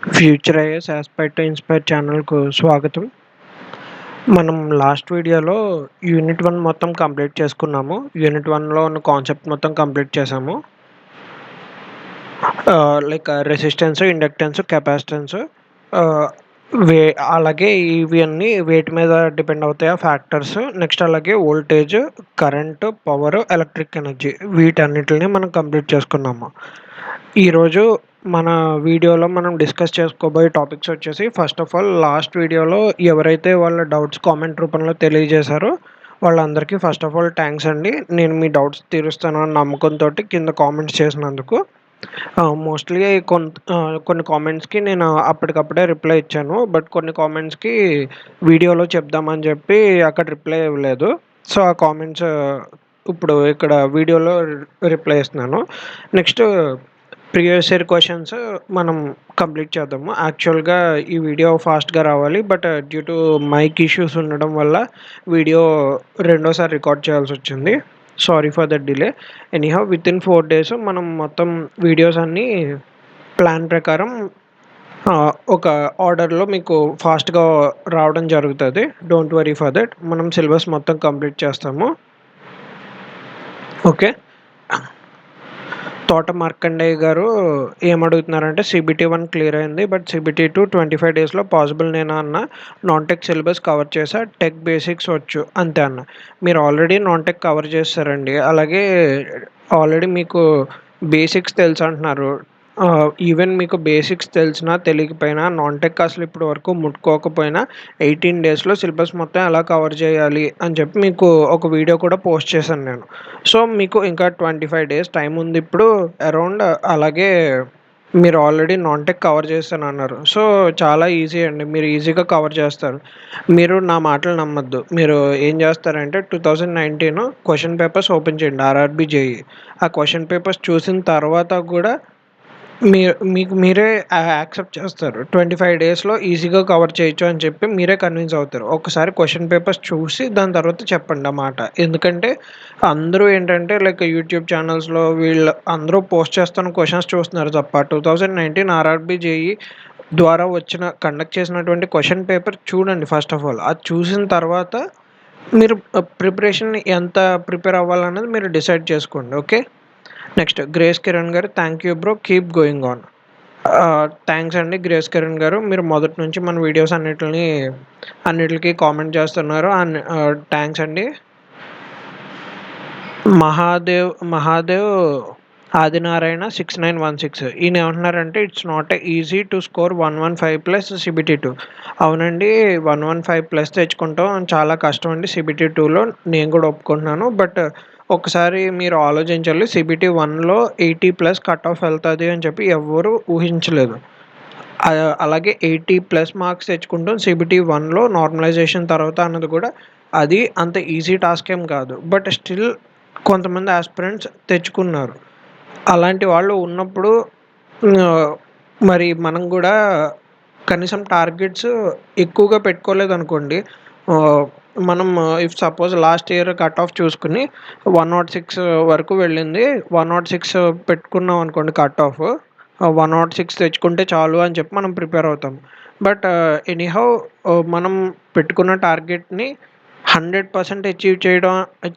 Future IAS Aspire to inspire ఛానల్‌కు స్వాగతం. మనం లాస్ట్ వీడియోలో యూనిట్ 1 మొత్తం కంప్లీట్ చేసుకున్నాము. యూనిట్ 1లో ఉన్న కాన్సెప్ట్ మొత్తం కంప్లీట్ చేసాము. రెసిస్టెన్స్, ఇండక్టెన్స్, కెపాసిటెన్స్ ఆహ్, వే అలాగే ఇవన్నీ వేటి మీద డిపెండ్ అవుతాయో ఫ్యాక్టర్స్. నెక్స్ట్ అలాగే voltage, current, power, electric energy వీటన్నిటిని మనం కంప్లీట్ చేసుకున్నాము. ఈరోజు మన వీడియోలో మనం డిస్కస్ చేసుకోబోయే టాపిక్స్ వచ్చేసి ఫస్ట్ ఆఫ్ ఆల్ లాస్ట్ వీడియోలో ఎవరైతే వాళ్ళ డౌట్స్ కామెంట్ రూపంలో తెలియజేశారో వాళ్ళందరికీ ఫస్ట్ ఆఫ్ ఆల్ థ్యాంక్స్ అండి. నేను మీ డౌట్స్ తీరుస్తాను అన్న నమ్మకంతోటి కింద కామెంట్స్ చేసినందుకు. మోస్ట్‌లీ కొన్ని కామెంట్స్‌కి నేను అప్పటికప్పుడే రిప్లై ఇచ్చాను. బట్ కొన్ని కామెంట్స్‌కి వీడియోలో చెప్దామని చెప్పి అక్కడ రిప్లై ఇవ్వలేదు. సో, ఆ కామెంట్స్ ఇప్పుడు ఇక్కడ వీడియోలో రిప్లై ఇస్తున్నాను. నెక్స్ట్ ప్రీవియస్ ఇయర్ క్వెషన్స్ మనం కంప్లీట్ చేద్దాము. యాక్చువల్‌గా ఈ వీడియో ఫాస్ట్‌గా రావాలి. But due to mic issues ఉండడం వల్ల వీడియో రెండోసారి రికార్డ్ చేయాల్సొచ్చింది. Sorry for the delay. Anyhow within 4 days మనం మొత్తం వీడియోస్ అన్నీ ప్లాన్ ప్రకారం ఒక ఆర్డర్‌లో మీకు ఫాస్ట్‌గా రావడం జరుగుతది. Don't worry for that. మనం సిలబస్ మొత్తం కంప్లీట్ చేస్తాము. ఓకే. తోట మార్కండేయ గారు ఏమడుగుతున్నారంటే సీబీటీ 1 క్లియర్ అయింది. బట్ సీబీటీ 2 25 డేస్‌లో పాసిబుల్ నేనా అన్న. నాన్ టెక్ సిలబస్ కవర్ చేశా. టెక్ బేసిక్స్ వచ్చు అంతే అన్న. మీరు ఆల్రెడీ నాన్ టెక్ కవర్ చేశారండి. అలాగే ఆల్రెడీ మీకు బేసిక్స్ తెలుసంటున్నారు. ఈవెన్ మీకు బేసిక్స్ తెలిసినా తెలియకపోయినా నాన్ టెక్ అసలు ఇప్పటి వరకు ముట్టుకోకపోయినా 18 డేస్‌లో సిలబస్ మొత్తం ఎలా కవర్ చేయాలి అని చెప్పి మీకు ఒక వీడియో కూడా పోస్ట్ చేశాను నేను. సో, మీకు ఇంకా 25 డేస్ టైం ఉంది ఇప్పుడు అరౌండ్. అలాగే మీరు ఆల్రెడీ నాన్ టెక్ కవర్ చేశానన్నారు. సో, చాలా ఈజీ అండి. మీరు ఈజీగా కవర్ చేస్తారు. మీరు నా మాటలు నమ్మొద్దు. మీరు ఏం చేస్తారంటే 2019 క్వెషన్ పేపర్స్ ఓపెన్ చేయండి ఆర్ఆర్‌బీ, జేఈఈ. ఆ క్వెషన్ పేపర్స్ చూసిన తర్వాత కూడా మీకు మీరే యాక్సెప్ట్ చేస్తారు. 25 డేస్‌లో ఈజీగా కవర్ చేయొచ్చు అని చెప్పి మీరే కన్విన్స్ అవుతారు. ఒకసారి క్వెషన్ పేపర్స్ చూసి దాని తర్వాత చెప్పండి ఆ మాట. ఎందుకంటే అందరూ ఏంటంటే లైక్ యూట్యూబ్ ఛానల్స్‌లో వీళ్ళు అందరూ పోస్ట్ చేస్తున్న క్వెషన్స్ చూస్తున్నారు తప్ప 2019 ఆర్ఆర్‌బీ, జేఈఈ ద్వారా కండక్ట్ చేసినటువంటి క్వెషన్ పేపర్ చూడండి ఫస్ట్ ఆఫ్ ఆల్. అది చూసిన తర్వాత మీరు ప్రిపరేషన్ ఎంత ప్రిపేర్ అవ్వాలన్నది మీరు డిసైడ్ చేసుకోండి. ఓకే. నెక్స్ట్ గ్రేస్ కిరణ్ గారు thank you bro keep going on. Thanks అండి గ్రేస్ కిరణ్ గారు. మీరు మొదటి నుంచి మన వీడియోస్ అన్నిటికి కామెంట్ చేస్తున్నారు. థ్యాంక్స్ అండి. మహాదేవ్ ఆదినారాయణ 6916 ఈయన ఏమంటున్నారంటే it's not easy to score 115 plus CBT 2. అవునండి, 115 ప్లస్ తెచ్చుకుంటాం చాలా కష్టం అండి సిబిటీ 2లో. నేను కూడా ఒప్పుకుంటున్నాను. బట్ ఒకసారి మీరు ఆలోచించాలి. సిబిటీ 1లో 80 ప్లస్ కట్ ఆఫ్ వెళ్తుంది అని చెప్పి ఎవ్వరూ ఊహించలేదు. అలాగే 80 ప్లస్ మార్క్స్ తెచ్చుకుంటాం సిబిటీ 1లో నార్మలైజేషన్ తర్వాత అన్నది కూడా అది అంత ఈజీ టాస్క్ ఏం కాదు. బట్ స్టిల్ కొంతమంది ఆస్పిరెంట్స్ తెచ్చుకున్నారు. అలాంటి వాళ్ళు ఉన్నప్పుడు మరి మనం కూడా కనీసం టార్గెట్స్ ఎక్కువగా పెట్టుకోలేదనుకోండి. మనం if suppose last year cut off చూసుకుని 106 వరకు వెళ్ళింది. 106 పెట్టుకున్నాం అనుకోండి కట్ ఆఫ్. 106 తెచ్చుకుంటే చాలు అని చెప్పి మనం ప్రిపేర్ అవుతాం. బట్ ఎనీహౌ మనం పెట్టుకున్న టార్గెట్‌ని 100% అచీవ్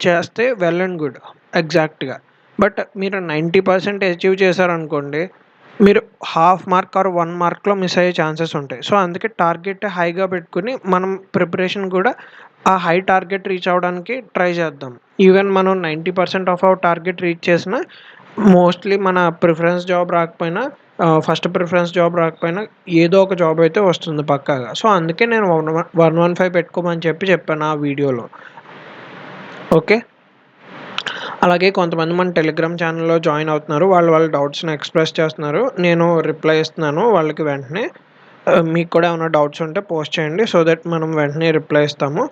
చేస్తే వెల్ అండ్ గుడ్ ఎగ్జాక్ట్‌గా. బట్ మీరు 90% అచీవ్ చేశారనుకోండి, మీరు హాఫ్ మార్క్ ఆర్ 1 మార్క్‌లో మిస్ అయ్యే ఛాన్సెస్ ఉంటాయి. సో, అందుకే టార్గెట్ హైగా పెట్టుకొని మనం ప్రిపరేషన్ కూడా ఆ హై టార్గెట్ రీచ్ అవ్వడానికి ట్రై చేద్దాం. ఈవెన్ మనం 90% ఆఫ్ అవర్ టార్గెట్ రీచ్ చేసినా మోస్ట్‌లీ మన ఫస్ట్ ప్రిఫరెన్స్ జాబ్ రాకపోయినా ఏదో ఒక జాబ్ అయితే వస్తుంది పక్కాగా. సో, అందుకే నేను 115 పెట్టుకోమని చెప్పాను ఆ వీడియోలో. ఓకే. అలాగే కొంతమంది మన టెలిగ్రామ్ ఛానల్‌లో జాయిన్ అవుతున్నారు. వాళ్ళ డౌట్స్‌ని ఎక్స్‌ప్రెస్ చేస్తున్నారు. నేను రిప్లై ఇస్తున్నాను వాళ్ళకి వెంటనే. మీకు కూడా ఏమైనా డౌట్స్ ఉంటే పోస్ట్ చేయండి. సో దట్ మనం వెంటనే రిప్లై ఇస్తాము.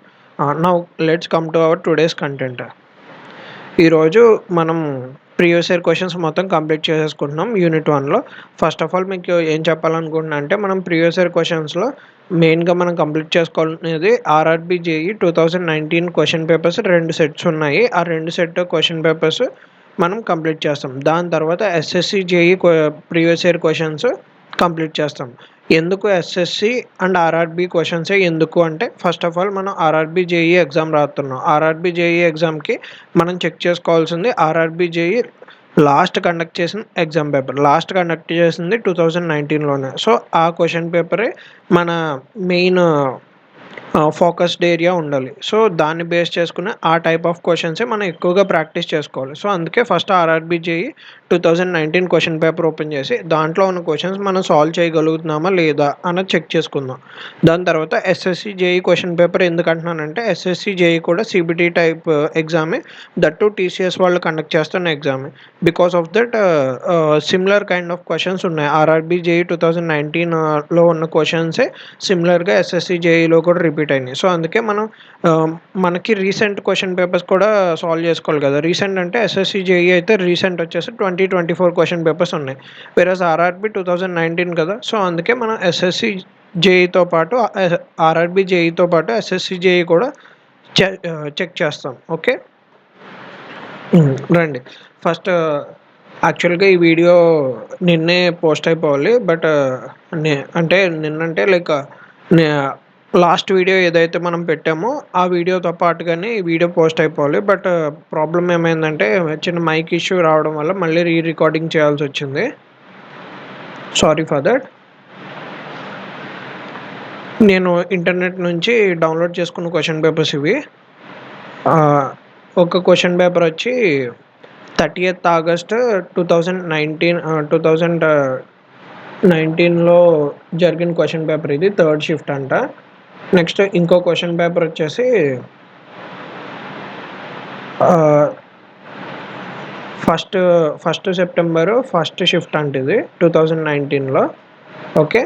Now let's come to our today's content. ఈరోజు మనం ప్రీవియస్ ఇయర్ క్వెషన్స్ మొత్తం కంప్లీట్ చేసేసుకుంటున్నాం యూనిట్ 1లో. ఫస్ట్ ఆఫ్ ఆల్ మీకు ఏం చెప్పాలనుకుంటున్నా అంటే మనం ప్రీవియస్ ఇయర్ క్వెషన్స్‌లో మెయిన్‌గా మనం కంప్లీట్ చేసుకోవాల్సినది RRB, JE 2019 question papers 2 sets ఉన్నాయి. ఆ 2 సెట్ క్వెషన్ పేపర్స్ మనం కంప్లీట్ చేస్తాం. దాని తర్వాత SSC, JE previous year questions complete చేస్తాం. ఎందుకు ఎస్ఎస్సి అండ్ ఆర్ఆర్బీ క్వశ్చన్సే ఎందుకు అంటే, ఫస్ట్ ఆఫ్ ఆల్ మనం ఆర్ఆర్బీ జేఈ ఎగ్జామ్ రాస్తున్నాం. ఆర్ఆర్బీ జేఈ ఎగ్జామ్కి మనం చెక్ చేసుకోవాల్సింది ఆర్ఆర్బీ జేఈ లాస్ట్ కండక్ట్ చేసిన ఎగ్జామ్ పేపర్. లాస్ట్ కండక్ట్ చేసింది 2019లోనే. సో ఆ క్వశ్చన్ పేపరే మన మెయిన్ ఫోకస్డ్ ఏరియా ఉండాలి. సో దాన్ని బేస్ చేసుకుని ఆ టైప్ ఆఫ్ క్వశ్చన్సే మనం ఎక్కువగా ప్రాక్టీస్ చేసుకోవాలి. సో అందుకే first RRB JEE 2019 question paper open చేసి దాంట్లో ఉన్న క్వశ్చన్స్ మనం సాల్వ్ చేయగలుగుతున్నామా లేదా అన్నది చెక్ చేసుకుందాం. దాని తర్వాత ఎస్ఎస్సి జేఈ క్వశ్చన్ పేపర్ ఎందుకు అంటున్నానంటే, ఎస్ఎస్సి జేఈ కూడా సిబిటీ టైప్ ఎగ్జామే. దట్ టు టీసీఎస్ వాళ్ళు కండక్ట్ చేస్తున్న ఎగ్జామే. Because of that similar kind of questions ఉన్నాయి. ఆర్ఆర్బీ జేఈ 2019లో ఉన్న క్వశ్చన్సే సిమిలర్గా ఎస్ఎస్సి జేఈలో కూడా రిపీట్ అయినాయి. సో అందుకే మనం మనకి రీసెంట్ క్వశ్చన్ పేపర్స్ కూడా సాల్వ్ చేసుకోవాలి కదా. రీసెంట్ అంటే ఎస్ఎస్సి జేఈ అయితే రీసెంట్ వచ్చేసి 2024 క్వశ్చన్ పేపర్స్ ఉన్నాయి. వేరేస్ ఆర్ఆర్బీ 2019 కదా. సో అందుకే మనం ఎస్ఎస్సి జేఈతో పాటు ఆర్ఆర్బీ జేఈతో పాటు ఎస్ఎస్సి జేఈ కూడా చెక్ చేస్తాం. ఓకే, రండి. ఫస్ట్ యాక్చువల్గా ఈ వీడియో నిన్నే పోస్ట్ అయిపోవాలి. బట్ అంటే నిన్నంటే లైక్ లాస్ట్ వీడియో ఏదైతే మనం పెట్టామో ఆ వీడియోతో పాటుగానే ఈ వీడియో పోస్ట్ అయిపోవాలి. బట్ ప్రాబ్లం ఏమైందంటే చిన్న మైక్ ఇష్యూ రావడం వల్ల మళ్ళీ రికార్డింగ్ చేయాల్సి వచ్చింది. Sorry for that. నేను ఇంటర్నెట్ నుంచి డౌన్లోడ్ చేసుకున్న క్వశ్చన్ పేపర్స్ ఇవి. ఒక క్వశ్చన్ పేపర్ వచ్చి 30th ఆగస్ట్ 2019లో జరిగిన క్వశ్చన్ పేపర్. ఇది థర్డ్ షిఫ్ట్ అంట. నెక్స్ట్ ఇంకో క్వశ్చన్ పేపర్ వచ్చేసి ఫస్ట్ సెప్టెంబర్ ఫస్ట్ షిఫ్ట్ అంటే ఇది 2019లో. Okay,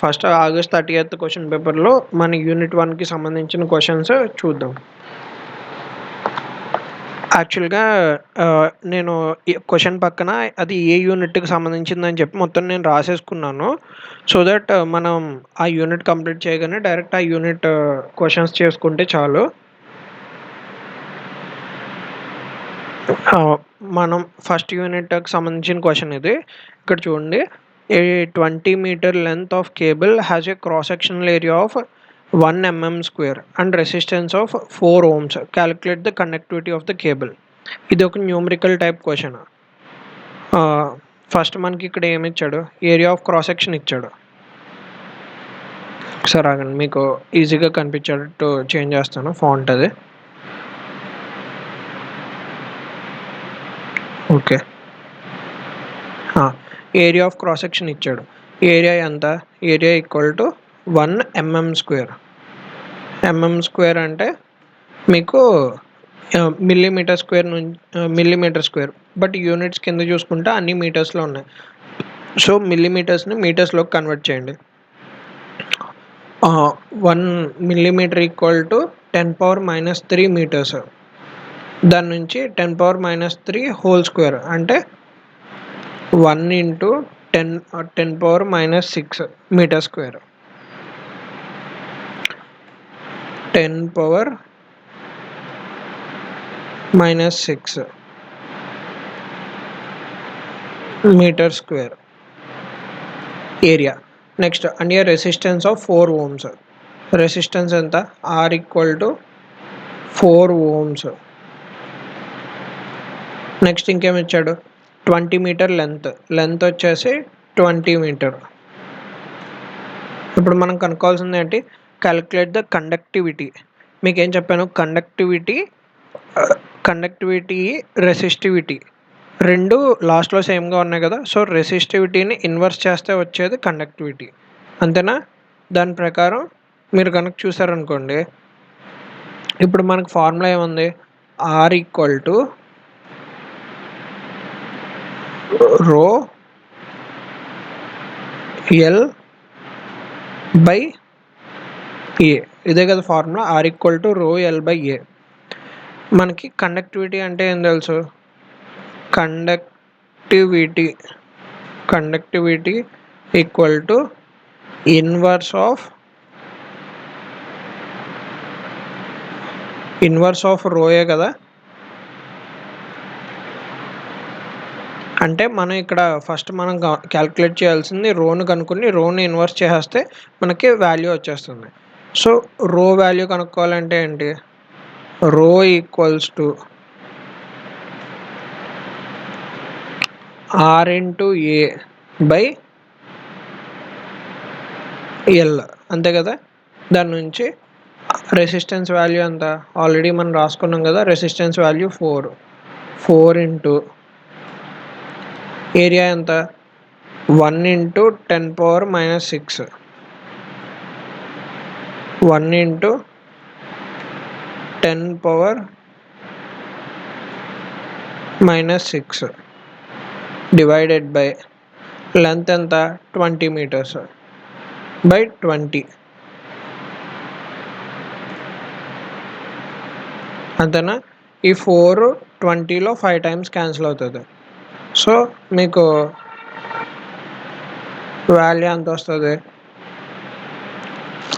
first August 30th question పేపర్లో మన యూనిట్ 1కి సంబంధించిన క్వశ్చన్స్ చూద్దాం. యాక్చువల్గా నేను క్వశ్చన్ పక్కన అది ఏ యూనిట్కి సంబంధించిందని చెప్పి మొత్తం నేను రాసేసుకున్నాను. సో దట్ మనం ఆ యూనిట్ కంప్లీట్ చేయగానే డైరెక్ట్ ఆ యూనిట్ క్వశ్చన్స్ చేసుకుంటే చాలు. మనం ఫస్ట్ యూనిట్కి సంబంధించిన క్వశ్చన్ ఇది. ఇక్కడ చూడండి, a 20 metre length of cable has a cross sectional area of 1 mm² and resistance of 4 ohms. Calculate the conductivity of the cable. ఇది ఒక న్యూమరికల్ టైప్ క్వశ్చన్. ఫస్ట్ మనకి ఇక్కడ ఏమి ఇచ్చాడు, ఏరియా ఆఫ్ క్రాస్ సెక్షన్ ఇచ్చాడు. సరే ఆగండి, మీకు ఈజీగా కనిపించేటట్టు చేంజ్ చేస్తాను ఫాంట్ అది. Okay, area of cross section ఇచ్చాడు. ఏరియా ఎంత? Area equal to 1 mm². mm² అంటే మీకు మిల్లీమీటర్ స్క్వేర్. బట్ యూనిట్స్ కింద చూసుకుంటే అన్ని మీటర్స్లో ఉన్నాయి. సో మిల్లీమీటర్స్ని మీటర్స్లోకి కన్వర్ట్ చేయండి. 1 millimeter ఈక్వల్ టు 10⁻³ మీటర్స్. దాని నుంచి 10⁻³ హోల్ స్క్వేర్ అంటే 1 × 10⁻⁶ meter square. 10⁻⁶ meter square area. Next and resistance of 4 ohms. Resistance ఎంత? R equal to 4 ohms. Next ఇంకేమి ఇచ్చాడు? 20 మీటర్ లెంత్ వచ్చేసి 20 మీటర్. ఇప్పుడు మనం కనుక్కోవాల్సింది ఏంటి? Calculate the conductivity. మీకు ఏం చెప్పాను? కండక్టివిటీ రెసిస్టివిటీ రెండు లాస్ట్లో సేమ్గా ఉన్నాయి కదా. సో రెసిస్టివిటీని ఇన్వర్స్ చేస్తే వచ్చేది కండక్టివిటీ, అంతేనా? దాని ప్రకారం మీరు కనుక చూసారనుకోండి, ఇప్పుడు మనకు ఫార్ములా ఏముంది? R equal to rho L by A. ఇదే కదా formula, R equal to rho L by A. మనకి కండక్టివిటీ అంటే ఏం తెలుసు? Conductivity equal to inverse of రోయే కదా. అంటే మనం ఇక్కడ ఫస్ట్ మనం క్యాలిక్యులేట్ చేయాల్సింది రోను కనుక్కొని రోని ఇన్వర్స్ చేసేస్తే మనకి వాల్యూ వచ్చేస్తుంది. సో రో వాల్యూ కనుక్కోవాలంటే ఏంటి, rho equals to R into A by L, అంతే కదా. దాని నుంచి రెసిస్టెన్స్ వాల్యూ ఎంత ఆల్రెడీ మనం రాసుకున్నాం కదా, రెసిస్టెన్స్ వాల్యూ 4 ఇంటూ ఏరియా ఎంత 1 into 10⁻⁻6, 1 into 10⁻⁻6 divided by length ఎంత 20 మీటర్స్ బై 20, అంతేనా. ఈ 4 20లో 5 టైమ్స్ క్యాన్సిల్ అవుతుంది. సో మీకు వాల్యూ ఎంత వస్తుంది,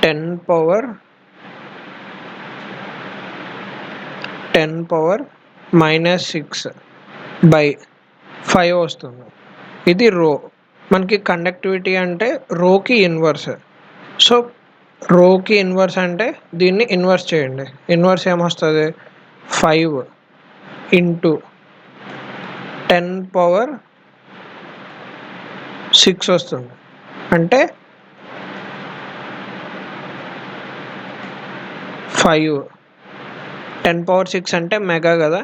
10⁻⁻6 బై 5 వస్తుంది. ఇది రో. మనకి కండక్టివిటీ అంటే రోకి ఇన్వర్స్. సో రోకి ఇన్వర్స్ అంటే దీన్ని ఇన్వర్స్ చేయండి. ఇన్వర్స్ ఏమొస్తుంది, 5 ఇంటూ 10⁻6 వస్తుంది. అంటే 5 10⁻6 అంటే మెగా కదా,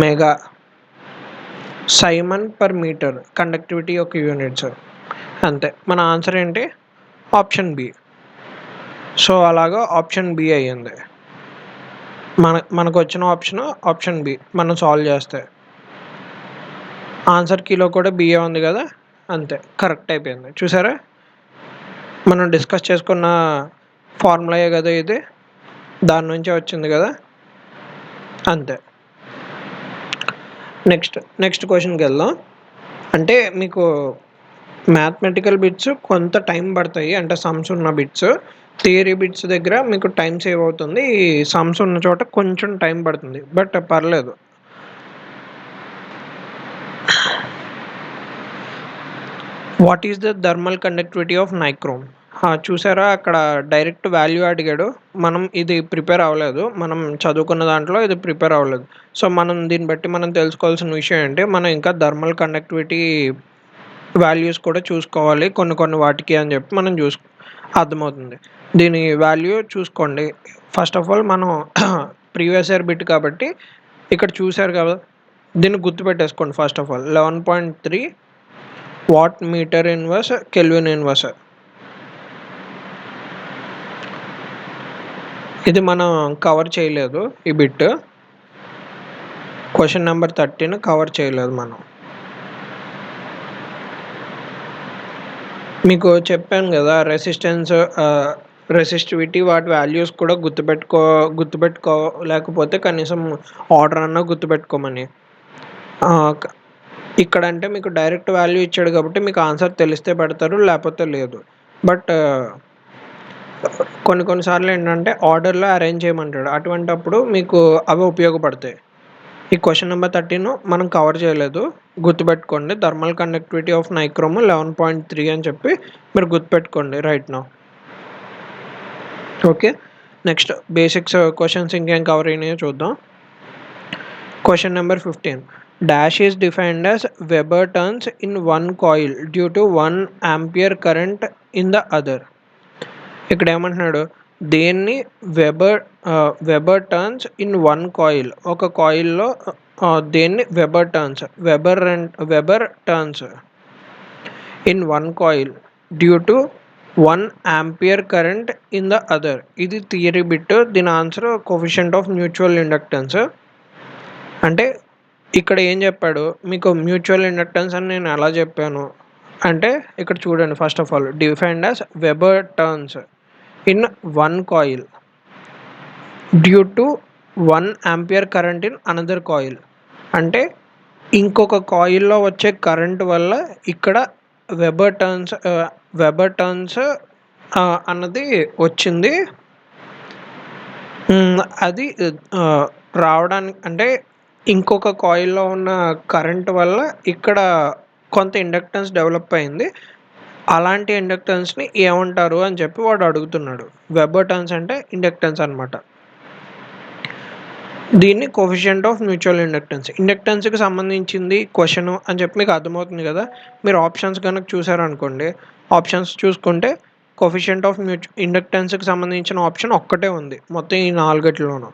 mega siemens per metre conductivity యొక్క యూనిట్స్. అంతే. మన ఆన్సర్ ఏంటి, ఆప్షన్ బి. సో అలాగా ఆప్షన్ బి అయ్యింది. మనకు వచ్చిన ఆప్షన్ బి మనం సాల్వ్ చేస్తే. ఆన్సర్ కీలో కూడా బిఏ ఉంది కదా, అంతే కరెక్ట్ అయిపోయింది. చూసారా, మనం డిస్కస్ చేసుకున్న ఫార్ములాయే కదా ఇది, దాని నుంచే వచ్చింది కదా, అంతే. నెక్స్ట్ క్వశ్చన్కి వెళ్దాం. అంటే మీకు మ్యాథమెటికల్ బిట్స్ కొంత టైం పడతాయి, అంటే సమ్స్ ఉన్న బిట్స్. థియరీ బిట్స్ దగ్గర మీకు టైం సేవ్ అవుతుంది, ఈ సమ్స్ ఉన్న చోట కొంచెం టైం పడుతుంది, బట్ పర్లేదు. What is the thermal conductivity of nichrome. చూసారా, అక్కడ డైరెక్ట్ వాల్యూ అడిగాడు. మనం ఇది ప్రిపేర్ అవ్వలేదు, మనం చదువుకున్న దాంట్లో ఇది ప్రిపేర్ అవ్వలేదు. సో మనం దీన్ని బట్టి మనం తెలుసుకోవాల్సిన విషయం ఏంటి, మనం ఇంకా థర్మల్ కండక్టివిటీ వాల్యూస్ కూడా చూసుకోవాలి కొన్ని వాటికి అని చెప్పి మనం అర్థమవుతుంది. దీని వాల్యూ చూసుకోండి. ఫస్ట్ ఆఫ్ ఆల్ మనం ప్రీవియస్ ఇయర్ బిట్ కాబట్టి ఇక్కడ చూసారు కదా, దీన్ని గుర్తుపెట్టేసుకోండి. First of all 11.3 watt meter inverse kelvin inverse. ఇది మనం కవర్ చేయలేదు, ఈ బిట్ క్వశ్చన్ నెంబర్ 13 కవర్ చేయలేదు మనం. మీకు చెప్పాను కదా, రెసిస్టివిటీ వాటి వాల్యూస్ కూడా గుర్తుపెట్టుకో లేకపోతే కనీసం ఆర్డర్ అన్నా గుర్తుపెట్టుకోమని. ఇక్కడ అంటే మీకు డైరెక్ట్ వాల్యూ ఇచ్చాడు కాబట్టి మీకు ఆన్సర్ తెలిస్తే పెడతారు, లేకపోతే లేదు. బట్ కొన్నిసార్లు ఏంటంటే ఆర్డర్లో అరేంజ్ చేయమంటాడు, అటువంటప్పుడు మీకు అవి ఉపయోగపడతాయి. ఈ క్వశ్చన్ నెంబర్ 13 మనం కవర్ చేయలేదు, గుర్తుపెట్టుకోండి. థర్మల్ కండక్టివిటీ ఆఫ్ నైక్రోమ్ 11.3 అని చెప్పి మీరు గుర్తుపెట్టుకోండి right now. Okay, next basics questions ఇంకేం కవర్ అయినాయో చూద్దాం. Question number 15. Dash is defined as Weber turns in one coil due to 1 ampere current in the other. ఇక్కడ ఏమంటున్నాడు, దేన్ని వెబర్ టర్న్స్ ఇన్ 1 కాయిల్, ఒక కాయిల్లో దేన్ని weber turns in 1 coil due to 1 ampere current in the other. ఇది theory bit. దీని answer coefficient of mutual inductance. అంటే ఇక్కడ ఏం చెప్పాడు, మీకు మ్యూచువల్ ఇండక్టెన్స్ అని నేను ఎలా చెప్పాను అంటే ఇక్కడ చూడండి. First of all defined as weber turns in 1 coil due to 1 ampere current in another coil. అంటే ఇంకొక కాయిల్లో వచ్చే కరెంట్ వల్ల ఇక్కడ వెబర్ టర్న్స్ అన్నది వచ్చింది. అది రావడానికి అంటే ఇంకొక కాయిల్‌లో ఉన్న కరెంట్ వల్ల ఇక్కడ కొంత ఇండక్టెన్స్ డెవలప్ అయింది. అలాంటి ఇండక్టెన్స్‌ని ఏమంటారు అని చెప్పి వాడు అడుగుతున్నాడు. వెబర్ టర్న్స్ అంటే ఇండక్టెన్స్ అనమాట. దీన్ని కోఎఫిషియంట్ ఆఫ్ మ్యూచువల్ ఇండక్టెన్స్. ఇండక్టెన్స్‌కి సంబంధించింది క్వెషను అని చెప్పి మీకు అర్థమవుతుంది కదా! మీరు ఆప్షన్స్ గనక చూసారనుకోండి, ఆప్షన్స్ చూసుకుంటే కోఎఫిషియంట్ ఆఫ్ ఇండక్టెన్స్‌కి సంబంధించిన ఆప్షన్ ఒక్కటే ఉంది. మొత్తం ఈ 4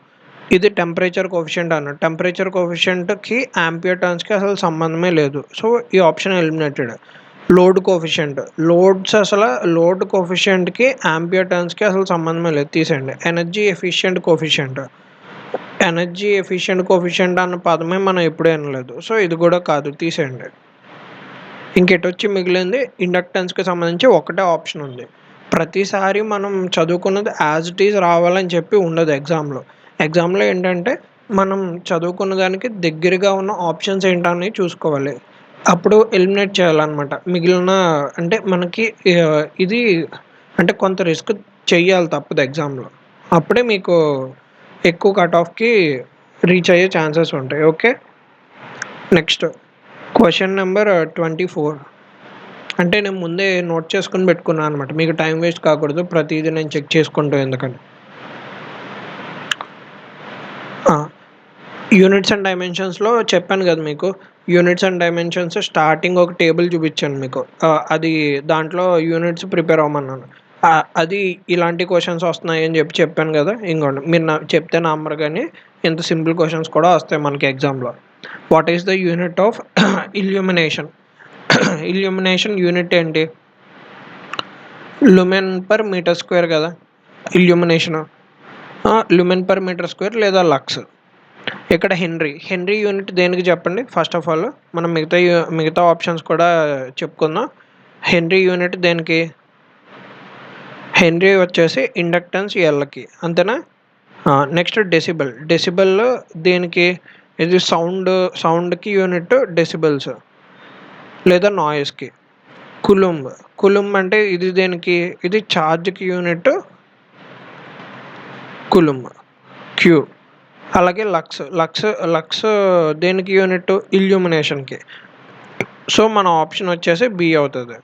ఇది టెంపరేచర్ కోఎఫిషియంట్ అన్నాడు. టెంపరేచర్ కోఎఫిషియంట్‌కి ఆంపియర్ టర్న్స్‌కి అసలు సంబంధమే లేదు. సో, ఈ option eliminated. Load coefficient. Load కోఎఫిషియంట్‌కి ఆంపియర్ టర్న్స్‌కి అసలు సంబంధమే లేదు. తీసేయండి. ఎనర్జీ ఎఫిషియెంట్ కోఎఫిషియంట్ అన్న పదమే మనం ఎప్పుడూ వినలేదు. సో, ఇది కూడా కాదు. తీసేయండి. ఇంకెటొచ్చి మిగిలింది ఇండక్టెన్స్‌కి సంబంధించి ఒకటే ఆప్షన్ ఉంది. ప్రతిసారి మనం చదువుకున్నది యాజ్ ఇట్ ఈజ్ రావాలని చెప్పి ఉండదు ఎగ్జామ్‌లో. ఎగ్జామ్‌లో ఏంటంటే మనం చదువుకున్న దానికి దగ్గరగా ఉన్న ఆప్షన్స్ ఏంటని చూసుకోవాలి. అప్పుడు ఎలిమినేట్ చేయాలన్నమాట. మిగిలిన అంటే మనకి ఇది అంటే కొంత రిస్క్ చెయ్యాలి తప్పదు ఎగ్జామ్‌లో. అప్పుడే మీకు ఎక్కువ కట్ ఆఫ్‌కి రీచ్ అయ్యే ఛాన్సెస్ ఉంటాయి. ఓకే. Next question number 24. అంటే నేను ముందే నోట్ చేసుకొని పెట్టుకున్నాను అనమాట. మీకు టైం వేస్ట్ కాకూడదు. ప్రతీదీ నేను చెక్ చేసుకుంటూ ఎందుకని. యూనిట్స్ అండ్ డైమెన్షన్స్‌లో చెప్పాను కదా మీకు. యూనిట్స్ అండ్ డైమెన్షన్స్ స్టార్టింగ్ ఒక టేబుల్ చూపించాను మీకు. అది దాంట్లో యూనిట్స్ ప్రిపేర్ అవ్వమన్నాను. అది ఇలాంటి క్వెషన్స్ వస్తున్నాయని చెప్పాను కదా! ఇంగోండి మీరు చెప్తే నమ్మరు గానీ ఇంత సింపుల్ క్వెషన్స్ కూడా వస్తాయి మనకి ఎగ్జామ్‌లో. What is the unit of illumination? Illumination unit ఏంటి? లుమెన్ పర్ మీటర్ స్క్వేర్ కదా! ఇల్యూమినేషను. లుమెన్ పర్ మీటర్ స్క్వేర్ లేదా లక్స్. ఇక్కడ హెన్రీ యూనిట్ దేనికి చెప్పండి ఫస్ట్ ఆఫ్ ఆల్. మనం మిగతా ఆప్షన్స్ కూడా చెప్పుకుందాం. హెన్రీ యూనిట్ దేనికి? హెన్రీ వచ్చేసి ఇండక్టెన్స్ ఎల్‌కి అంతేనా? నెక్స్ట్ డెసిబెల్ దేనికి? ఇది సౌండ్‌కి యూనిట్ డెసిబెల్స్ లేదా నాయిస్‌కి. కులుంబ్ అంటే ఇది దేనికి? ఇది ఛార్జ్‌కి యూనిట్ కులుంబ్. క్యూ. అలాగే లక్స్ దేనికి యూనిట్? ఇల్యూమినేషన్‌కి. సో, మన ఆప్షన్ వచ్చేసి బి అవుతది.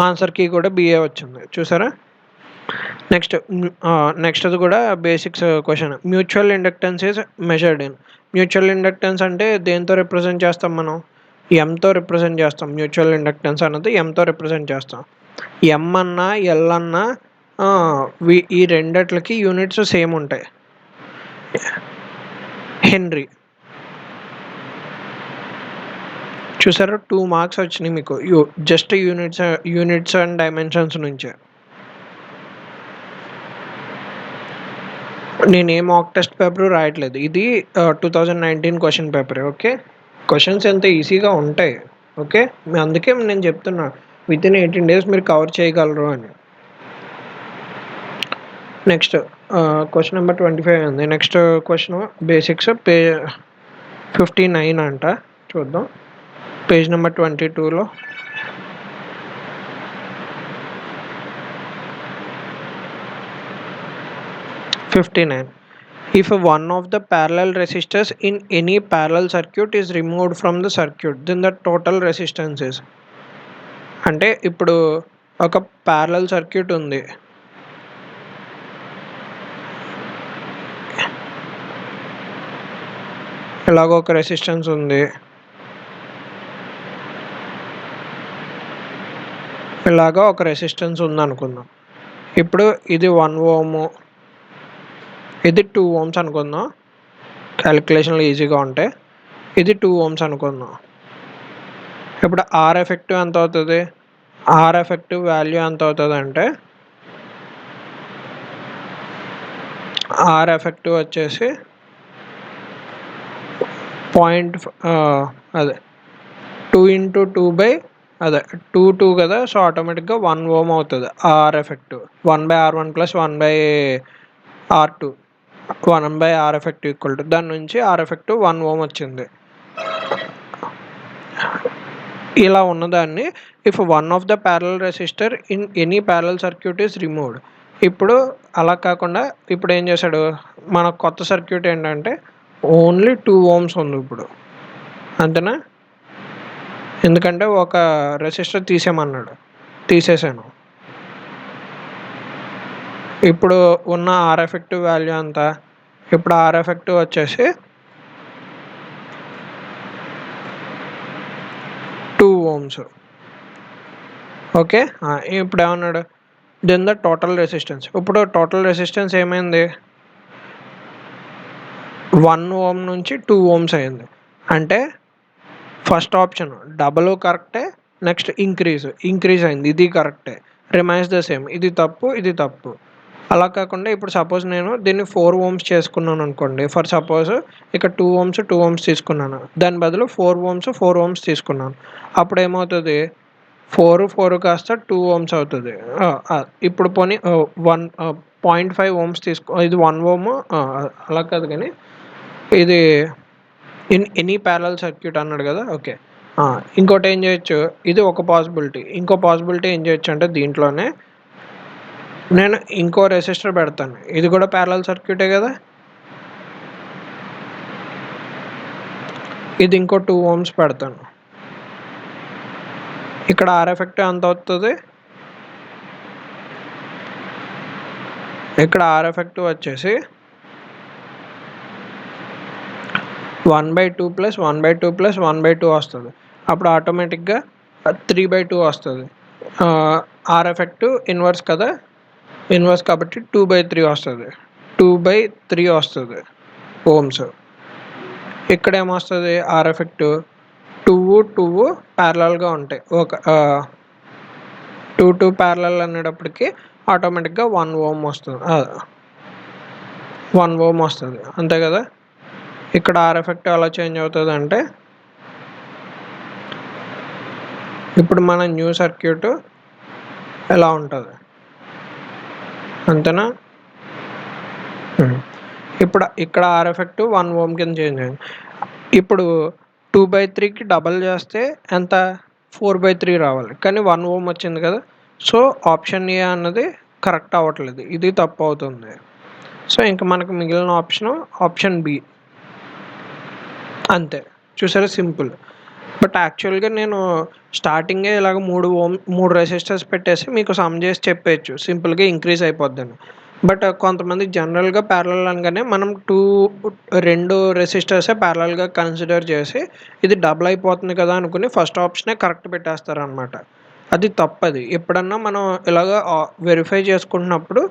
ఆన్సర్ కీ కూడా బిఏ వచ్చింది. చూసారా? నెక్స్ట్‌ది కూడా basics question. Mutual inductance is measured in. Mutual inductance అంటే దేనితో రిప్రజెంట్ చేస్తాం మనం? ఎంతో రిప్రజెంట్ చేస్తాం. మ్యూచువల్ ఇండక్టెన్స్ అన్నది ఎంతో రిప్రజెంట్ చేస్తాం. ఎం అన్నా, ఎల్ అన్నా ఈ రెండిట్లకి యూనిట్స్ సేమ్ ఉంటాయి. హెన్రీ. చూసారా 2 మార్క్స్ వచ్చినాయి మీకు. జస్ట్ యూనిట్స్ అండ్ డైమెన్షన్స్ నుంచే. నేనే మాక్ టెస్ట్ పేపరు రాయట్లేదు. ఇది 2019 క్వెషన్ పేపరే. ఓకే. క్వెషన్స్ ఎంత ఈజీగా ఉంటాయి. ఓకే. అందుకే నేను చెప్తున్నా వితిన్ 18 డేస్ మీరు కవర్ చేయగలరు అని. నెక్స్ట్ క్వెషన్ నెంబర్ 25 ఉంది. నెక్స్ట్ క్వెషన్ బేసిక్స్ 59 అంట. చూద్దాం. పేజ్ నెంబర్ 22లో. If one of the parallel resistors in any parallel circuit is removed from the circuit, then the total resistance is. అంటే ఇప్పుడు ఒక ప్యారలల్ సర్క్యూట్ ఉంది. ఇలాగ ఒక రెసిస్టెన్స్ ఉంది. ఇలాగా ఒక రెసిస్టెన్స్ ఉందనుకుందాం. ఇప్పుడు ఇది 1 ఓము, ఇది 2 ఓమ్స్ అనుకుందాం. క్యాలిక్యులేషన్‌లు ఈజీగా ఉంటాయి. ఇది 2 ఓమ్స్ అనుకుందాం. ఇప్పుడు ఆర్ ఎఫెక్టివ్ ఎంత అవుతుంది? ఆర్ ఎఫెక్టివ్ వాల్యూ ఎంత అవుతుందంటే ఆర్ ఎఫెక్టివ్ వచ్చేసి అదే 2 ఇంటూ 2 అదే 2 కదా. సో ఆటోమేటిక్గా 1 ఓమ్ అవుతుంది R effective. 1/R1 plus 1/R2 1/R effective equal to దాని నుంచి ఆర్ ఎఫెక్టివ్ 1 ఓమ్ వచ్చింది. ఇలా ఉన్నదాన్ని if one of the parallel resistor in any parallel circuit is removed, ఇప్పుడు అలా కాకుండా ఇప్పుడు ఏం చేశాడు, మన కొత్త సర్క్యూట్ ఏంటంటే ఓన్లీ 2 ఓమ్స్ ఉంది ఇప్పుడు. అంతేనా? ఎందుకంటే ఒక రెసిస్టర్ తీసేయమన్నాడు. తీసేసాను. ఇప్పుడు ఉన్న ఆర్ ఎఫెక్టివ్ వాల్యూ ఎంత? ఇప్పుడు ఆర్ ఎఫెక్టివ్ వచ్చేసి 2 ఓమ్స్. ఓకే. ఇప్పుడు ఏమన్నాడు, దెన్ ద టోటల్ రెసిస్టెన్స్. ఇప్పుడు టోటల్ రెసిస్టెన్స్ ఏమైంది, 1 ఓమ్ నుంచి 2 ఓమ్స్ అయింది. అంటే ఫస్ట్ ఆప్షన్ డబల్ కరెక్టే, నెక్స్ట్ ఇంక్రీజ్ అయింది, ఇది కరెక్టే. రిమైన్స్ ద సేమ్, ఇది తప్పు, ఇది తప్పు. అలా కాకుండా ఇప్పుడు సపోజ్ నేను దీన్ని 4 ఓమ్స్ చేసుకున్నాను అనుకోండి. ఫర్ సపోజ్ ఇక్కడ 2 ఓమ్స్ 2 ఓమ్స్ తీసుకున్నాను, దాని బదులు 4 ఓమ్స్ 4 ఓమ్స్ తీసుకున్నాను. అప్పుడు ఏమవుతుంది, 4 కాస్త 2 ఓమ్స్ అవుతుంది. ఇప్పుడు పోనీ 1.5 ఓమ్స్ తీసుకో, ఇది 1 ఓమ్. అలా కాదు కానీ ఇది ఎనీ ప్యారలల్ సర్క్యూట్ అన్నాడు కదా. ఓకే. ఇంకోటి ఏం చేయొచ్చు, ఇది ఒక పాసిబిలిటీ. ఇంకో పాసిబిలిటీ ఏం చేయొచ్చు అంటే దీంట్లోనే నేను ఇంకో రెసిస్టర్ పెడతాను. ఇది కూడా ప్యారలల్ సర్క్యూటే కదా. ఇది ఇంకో 2 ఓమ్స్ పెడతాను. ఇక్కడ ఆర్ ఎఫెక్టివ్ ఎంత అవుతుంది, ఇక్కడ ఆర్ ఎఫెక్టివ్ వచ్చేసి 1/2 ప్లస్ 1/2 ప్లస్ 1/2 వస్తుంది. అప్పుడు ఆటోమేటిక్గా 3/2 వస్తుంది. ఆర్ ఎఫెక్టివ్ ఇన్వర్స్ కదా, ఇన్వర్స్ కాబట్టి 2/3 వస్తుంది. 2/3 వస్తుంది ఓమ్స్. ఇక్కడ ఏమొస్తుంది, ఆర్ ఎఫెక్టివ్ 2 ప్యారలల్గా ఉంటాయి. ఒక 2 ప్యారలల్ అనేటప్పటికి ఆటోమేటిక్గా 1 ఓమ్ వస్తుంది. 1 ఓమ్ వస్తుంది, అంతే కదా. ఇక్కడ ఆర్ ఎఫెక్టివ్ ఎలా చేంజ్ అవుతుంది అంటే ఇప్పుడు మన న్యూ సర్క్యూట్ ఎలా ఉంటుంది, అంతేనా. ఇప్పుడు ఇక్కడ ఆర్ ఎఫెక్టివ్ 1 ఓమ్ కింద చేంజ్ అయింది. ఇప్పుడు 2/3కి డబల్ చేస్తే ఎంత, 4/3 రావాలి, కానీ 1 ఓమ్ వచ్చింది కదా. సో ఆప్షన్ ఏ అన్నది కరెక్ట్ అవ్వట్లేదు, ఇది తప్పు అవుతుంది. సో ఇంకా మనకు మిగిలిన ఆప్షన్ బి. అంతే, చూసారా, సింపుల్. బట్ యాక్చువల్గా నేను స్టార్టింగే ఇలాగ 3 రెసిస్టర్స్ పెట్టేసి మీకు సమ్ చేసి చెప్పేయచ్చు, సింపుల్గా ఇంక్రీజ్ అయిపోద్దని. బట్ కొంతమంది జనరల్గా ప్యారలల్ అనగానే మనం 2 రెసిస్టర్సే ప్యారలల్గా కన్సిడర్ చేసి ఇది డబుల్ అయిపోతుంది కదా అనుకుని ఫస్ట్ ఆప్షనే కరెక్ట్ పెట్టేస్తారనమాట. అది తప్పది. ఎప్పుడన్నా మనం ఇలాగ వెరిఫై చేసుకుంటున్నప్పుడు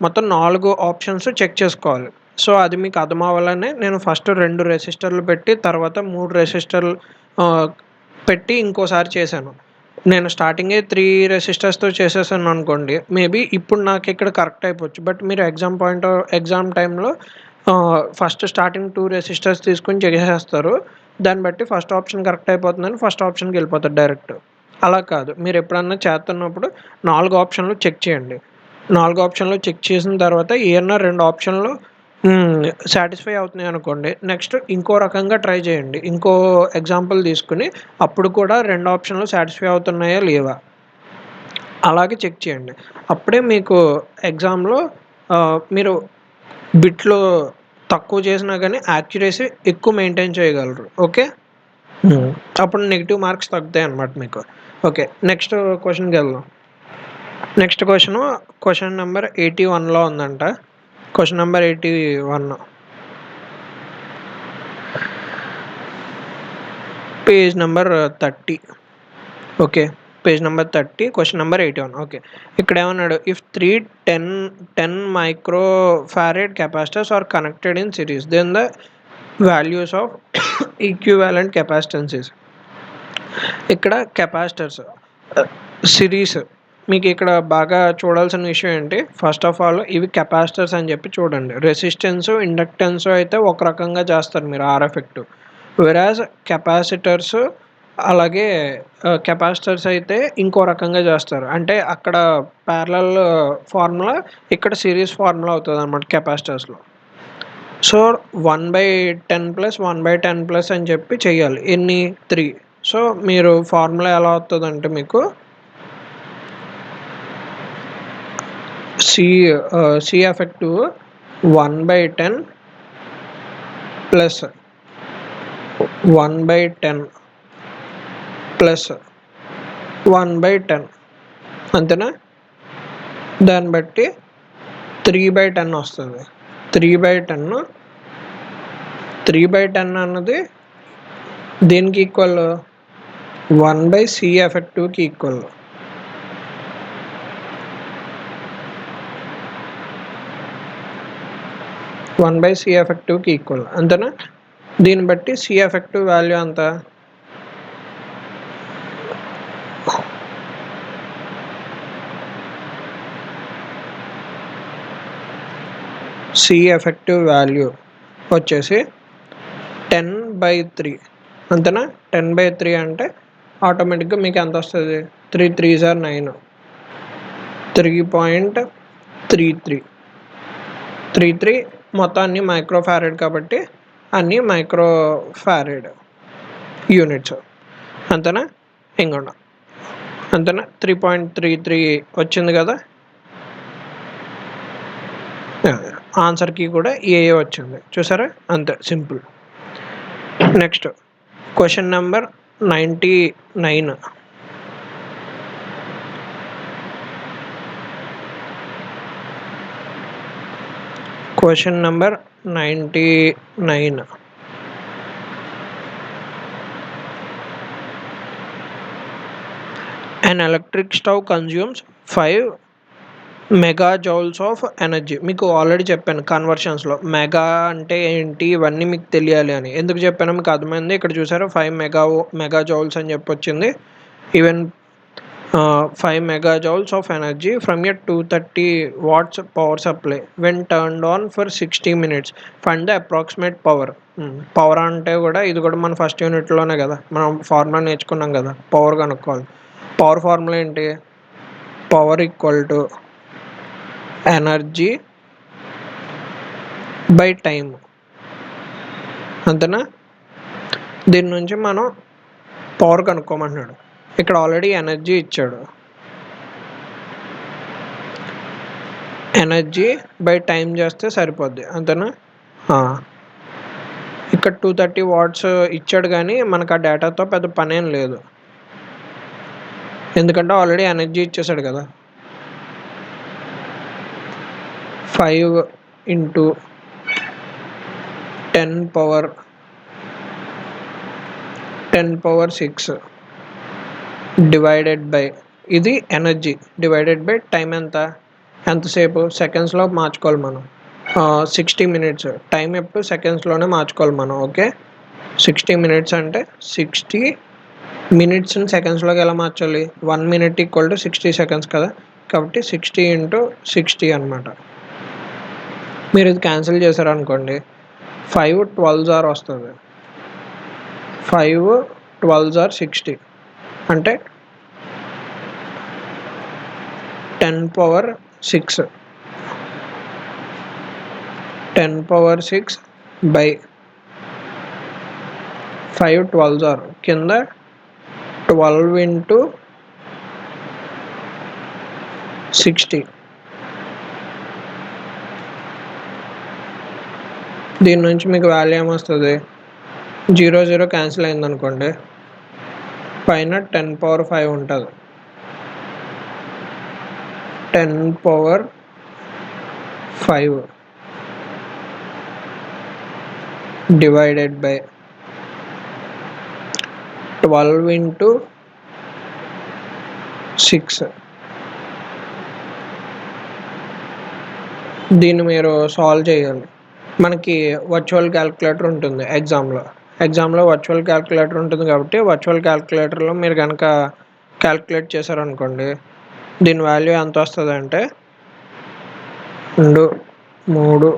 మొత్తం 4 ఆప్షన్స్ చెక్ చేసుకోవాలి. సో అది మీకు అర్థం అవ్వాలని నేను ఫస్ట్ 2 రెసిస్టర్లు పెట్టి తర్వాత 3 రెసిస్టర్లు పెట్టి ఇంకోసారి చేశాను. నేను స్టార్టింగే 3 రెసిస్టర్స్తో చేసేసాను అనుకోండి, మేబీ ఇప్పుడు నాకు ఇక్కడ కరెక్ట్ అయిపోవచ్చు. బట్ మీరు ఎగ్జామ్ టైంలో ఫస్ట్ స్టార్టింగ్ 2 రెసిస్టర్స్ తీసుకొని చేసేస్తారు. దాన్ని బట్టి ఫస్ట్ ఆప్షన్ కరెక్ట్ అయిపోతుందని ఫస్ట్ ఆప్షన్కి వెళ్ళిపోతారు డైరెక్ట్. అలా కాదు, మీరు ఎప్పుడన్నా చేస్తున్నప్పుడు 4 ఆప్షన్లు చెక్ చేయండి. 4 ఆప్షన్లు చెక్ చేసిన తర్వాత ఏమన్నా 2 ఆప్షన్లు సాటిస్ఫై అవుతున్నాయి అనుకోండి, నెక్స్ట్ ఇంకో రకంగా ట్రై చేయండి. ఇంకో ఎగ్జాంపుల్ తీసుకుని అప్పుడు కూడా 2 ఆప్షన్లు సాటిస్ఫై అవుతున్నాయా లేవా అలాగే చెక్ చేయండి. అప్పుడే మీకు ఎగ్జామ్లో మీరు బిట్లు తక్కువ చేసినా కానీ యాక్యురసీ ఎక్కువ మెయింటైన్ చేయగలరు. ఓకే. అప్పుడు నెగిటివ్ మార్క్స్ తగ్గుతాయి అన్నమాట మీకు. ఓకే, నెక్స్ట్ క్వశ్చన్కి వెళ్దాం. నెక్స్ట్ క్వశ్చన్ నెంబర్ 81లో ఉందంట. Question number 81, page number 30. Okay, page number 30, question number 81. Okay, ఇక్కడ ఏమన్నాడు, if 10 microfarad capacitors are connected in series then the values of equivalent capacitances. ఇక్కడ కెపాసిటర్స్ సిరీస్, మీకు ఇక్కడ బాగా చూడాల్సిన విషయం ఏంటి, ఫస్ట్ ఆఫ్ ఆల్ ఇవి కెపాసిటర్స్ అని చెప్పి చూడండి. రెసిస్టెన్స్ ఇండక్టెన్స్ అయితే ఒక రకంగా చేస్తారు మీరు ఆర్ ఎఫెక్టివ్, వెరాజ్ కెపాసిటర్స్ అలాగే కెపాసిటర్స్ అయితే ఇంకో రకంగా చేస్తారు. అంటే అక్కడ ప్యారలల్ ఫార్ములా, ఇక్కడ సిరీస్ ఫార్ములా అవుతుంది అన్నమాట కెపాసిటర్స్లో. సో 1/10 ప్లస్ 1/10 ప్లస్ అని చెప్పి చెయ్యాలి. ఎన్ని, 3. సో మీరు ఫార్ములా ఎలా అవుతుందంటే మీకు సి ఎఫెక్టివ్ 1/10 ప్లస్ 1/10 ప్లస్ 1/10 అంతేనా? దాన్ని బట్టి 3/10 వస్తుంది. 3/10 3/10 అన్నది దేనికి ఈక్వల్? 1/సి ఎఫెక్టివ్కి ఈక్వల్. సి ఎఫెక్టివ్కి ఈక్వల్ అంతేనా? దీన్ని బట్టి సి ఎఫెక్టివ్ వాల్యూ అంత సి ఎఫెక్టివ్ వాల్యూ వచ్చేసి 10/3 అంతేనా? 10/3 అంటే ఆటోమేటిక్గా మీకు ఎంత వస్తుంది? 3 3s are 9, 3.33 మొత్తం అన్ని మైక్రో ఫారెడ్ కాబట్టి అన్ని మైక్రో ఫారెడ్ యూనిట్స్ అంతేనా? ఇంకొండ అంతేనా? 3.33 వచ్చింది కదా. ఆన్సర్కి కూడా ఏ వచ్చింది చూసారా? అంతే simple. Next question number 99. Question number 99. An electric stove consumes 5 megajoules of energy. మీకు ఆల్రెడీ చెప్పాను కన్వర్షన్స్లో మెగా అంటే ఏంటి ఇవన్నీ మీకు తెలియాలి అని. ఎందుకు చెప్పానో మీకు అర్థమైంది. ఇక్కడ చూసారా 5 మెగాజౌల్స్ అని చెప్పి వచ్చింది. Even 5 megajoules of energy from a 230 watts power supply when turned on for 60 minutes. Find the approximate power. Power అంటే కూడా ఇది కూడా మన ఫస్ట్ యూనిట్లోనే కదా మనం ఫార్ములా నేర్చుకున్నాం కదా పవర్ కనుక్కోవాలి. పవర్ ఫార్ములా ఏంటి? Power equal to energy by time అంతేనా? దీని నుంచి మనం పవర్ కనుక్కోమంటున్నాడు. ఇక్కడ ఆల్రెడీ ఎనర్జీ ఇచ్చాడు. ఎనర్జీ బై టైం చేస్తే సరిపోద్ది అంతేనా? ఇక్కడ 230 watts ఇచ్చాడు కానీ మనకు ఆ డేటాతో పెద్ద పనేం లేదు, ఎందుకంటే ఆల్రెడీ ఎనర్జీ ఇచ్చేసాడు కదా. 5 × 10⁻6 డివైడెడ్ బై ఇది ఎనర్జీ డివైడెడ్ బై టైం ఎంతసేపు సెకండ్స్లో మార్చుకోవాలి మనం. 60 minutes టైం ఎప్పుడు సెకండ్స్లోనే మార్చుకోవాలి మనం. ఓకే 60 minutes అంటే 60 minutesని సెకండ్స్లోకి ఎలా మార్చాలి? 1 minute = 60 seconds కదా, కాబట్టి 60 × 60 అనమాట. మీరు ఇది క్యాన్సిల్ చేశారనుకోండి 5 12s are వస్తుంది. 5 12s are 60 అంటే 10⁻6 బై 5 12s are కింద 12 × 60. దీని నుంచి మీకు వాల్యూ ఏమొస్తుంది? 0 0 క్యాన్సిల్ అయిందనుకోండి పైన 10⁻5 ఉంటుంది. 10⁻5 డివైడెడ్ బై 12 × 6. దీన్ని మీరు సాల్వ్ చేయాలి. మనకి వర్చువల్ క్యాలిక్యులేటర్ ఉంటుంది ఎగ్జామ్లో వర్చువల్ క్యాలిక్యులేటర్ ఉంటుంది కాబట్టి వర్చువల్ క్యాలిక్యులేటర్లో మీరు కనుక క్యాలిక్యులేట్ చేశారనుకోండి దీని వాల్యూ ఎంత వస్తుంది అంటే 2 3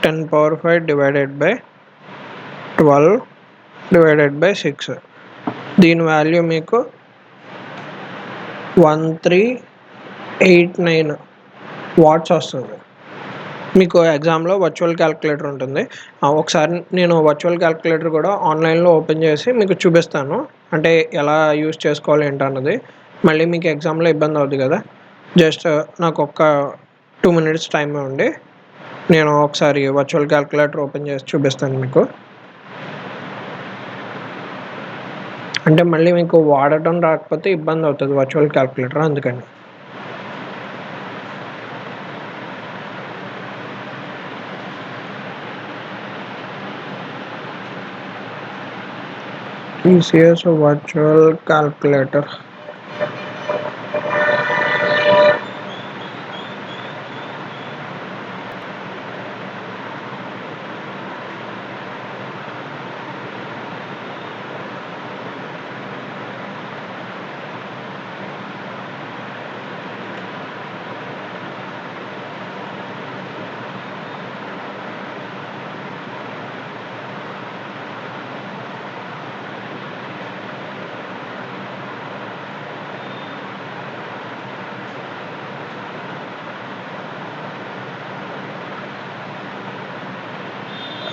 10⁻5 డివైడెడ్ బై 12 డివైడెడ్ బై 6. దీని వాల్యూ మీకు 1389 watts వస్తుంది. మీకు ఎగ్జామ్లో వర్చువల్ క్యాలిక్యులేటర్ ఉంటుంది. ఒకసారి నేను వర్చువల్ క్యాలిక్యులేటర్ కూడా ఆన్లైన్లో ఓపెన్ చేసి మీకు చూపిస్తాను, అంటే ఎలా యూస్ చేసుకోవాలి ఏంటన్నది. మళ్ళీ మీకు ఎగ్జామ్లో ఇబ్బంది అవుతుంది కదా, జస్ట్ నాకు ఒక్క 2 మినిట్స్ టైం ఇవ్వండి. నేను ఒకసారి వర్చువల్ క్యాలిక్యులేటర్ ఓపెన్ చేసి చూపిస్తాను మీకు. అంటే మళ్ళీ మీకు వాడటం రాకపోతే ఇబ్బంది అవుతుంది వర్చువల్ క్యాలిక్యులేటర్, అందుకని. TCS virtual calculator.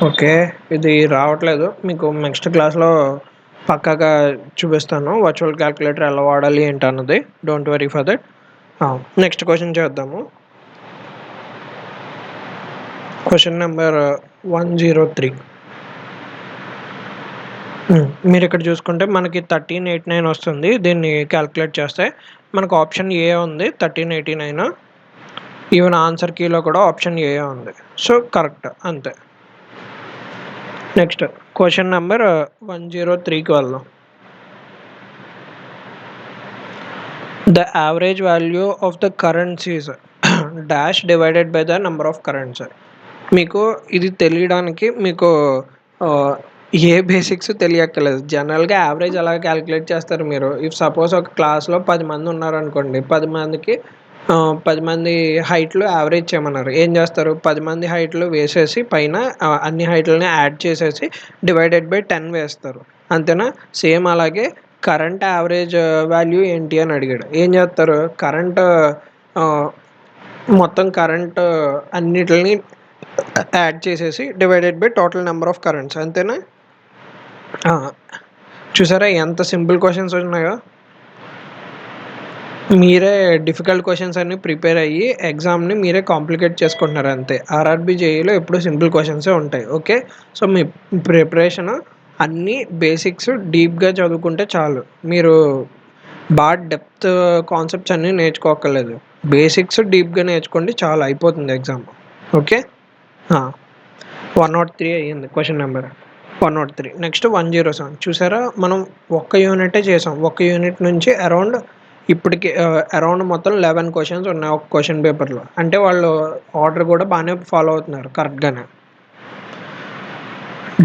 ఓకే, ఇది రావట్లేదు. మీకు నెక్స్ట్ క్లాస్లో పక్కాగా చూపిస్తాను వర్చువల్ క్యాలిక్యులేటర్ ఎలా వాడాలి ఏంటి అన్నది. Don't worry for that. Next question చేద్దాము. Question number 103. మీరు ఇక్కడ చూసుకుంటే మనకి 1389 వస్తుంది. దీన్ని క్యాలిక్యులేట్ చేస్తే మనకు ఆప్షన్ ఏ ఉంది 1389. ఈవెన్ ఆన్సర్ కీలో కూడా ఆప్షన్ ఏ ఉంది. సో కరెక్ట్, అంతే. నెక్స్ట్ క్వశ్చన్ నెంబర్ 103కి వెళ్దాం. The average value of the currents is dash divided by the number of currents. మీకు ఇది తెలియడానికి మీకు ఏ బేసిక్స్ తెలియక్కర్లేదు. జనరల్గా యావరేజ్ ఎలా క్యాలిక్యులేట్ చేస్తారు మీరు? ఇఫ్ సపోజ్ ఒక క్లాస్లో 10 మంది ఉన్నారనుకోండి, 10 మందికి 10 మంది హైట్లు యావరేజ్ చేయమన్నారు. ఏం చేస్తారు? 10 మంది హైట్లు వేసేసి పైన అన్ని హైట్లని యాడ్ చేసేసి డివైడెడ్ బై 10 వేస్తారు, అంతేనా? సేమ్ అలాగే కరెంట్ యావరేజ్ వాల్యూ ఏంటి అని అడిగాడు. ఏం చేస్తారు? కరెంట్ మొత్తం కరెంట్ అన్నిటిని యాడ్ చేసేసి divided by total number of currents, అంతేనా? చూసారా ఎంత సింపుల్ క్వశ్చన్స్ ఉన్నాయో? మీరే డిఫికల్ట్ క్వశ్చన్స్ అన్ని ప్రిపేర్ అయ్యి ఎగ్జామ్ని మీరే కాంప్లికేట్ చేసుకుంటున్నారు, అంతే. ఆర్ఆర్బి జేఈలో ఎప్పుడు సింపుల్ క్వశ్చన్సే ఉంటాయి. ఓకే, సో మీ ప్రిపరేషన్ అన్నీ బేసిక్స్ డీప్గా చదువుకుంటే చాలు. మీరు బాగా డెప్త్ కాన్సెప్ట్స్ అన్నీ నేర్చుకోక్కర్లేదు. బేసిక్స్ డీప్గా నేర్చుకోండి, చాలా అయిపోతుంది ఎగ్జామ్. ఓకే, 103 అయ్యింది క్వశ్చన్ నెంబర్ 103. నెక్స్ట్ 107. చూసారా, మనం ఒక్క యూనిటే చేసాం. ఒక్క యూనిట్ నుంచి ఇప్పటికి అరౌండ్ మొత్తం 11 క్వశ్చన్స్ ఉన్నాయి ఒక క్వశ్చన్ పేపర్లో. అంటే వాళ్ళు ఆర్డర్ కూడా బాగానే ఫాలో అవుతున్నారు కరెక్ట్గానే.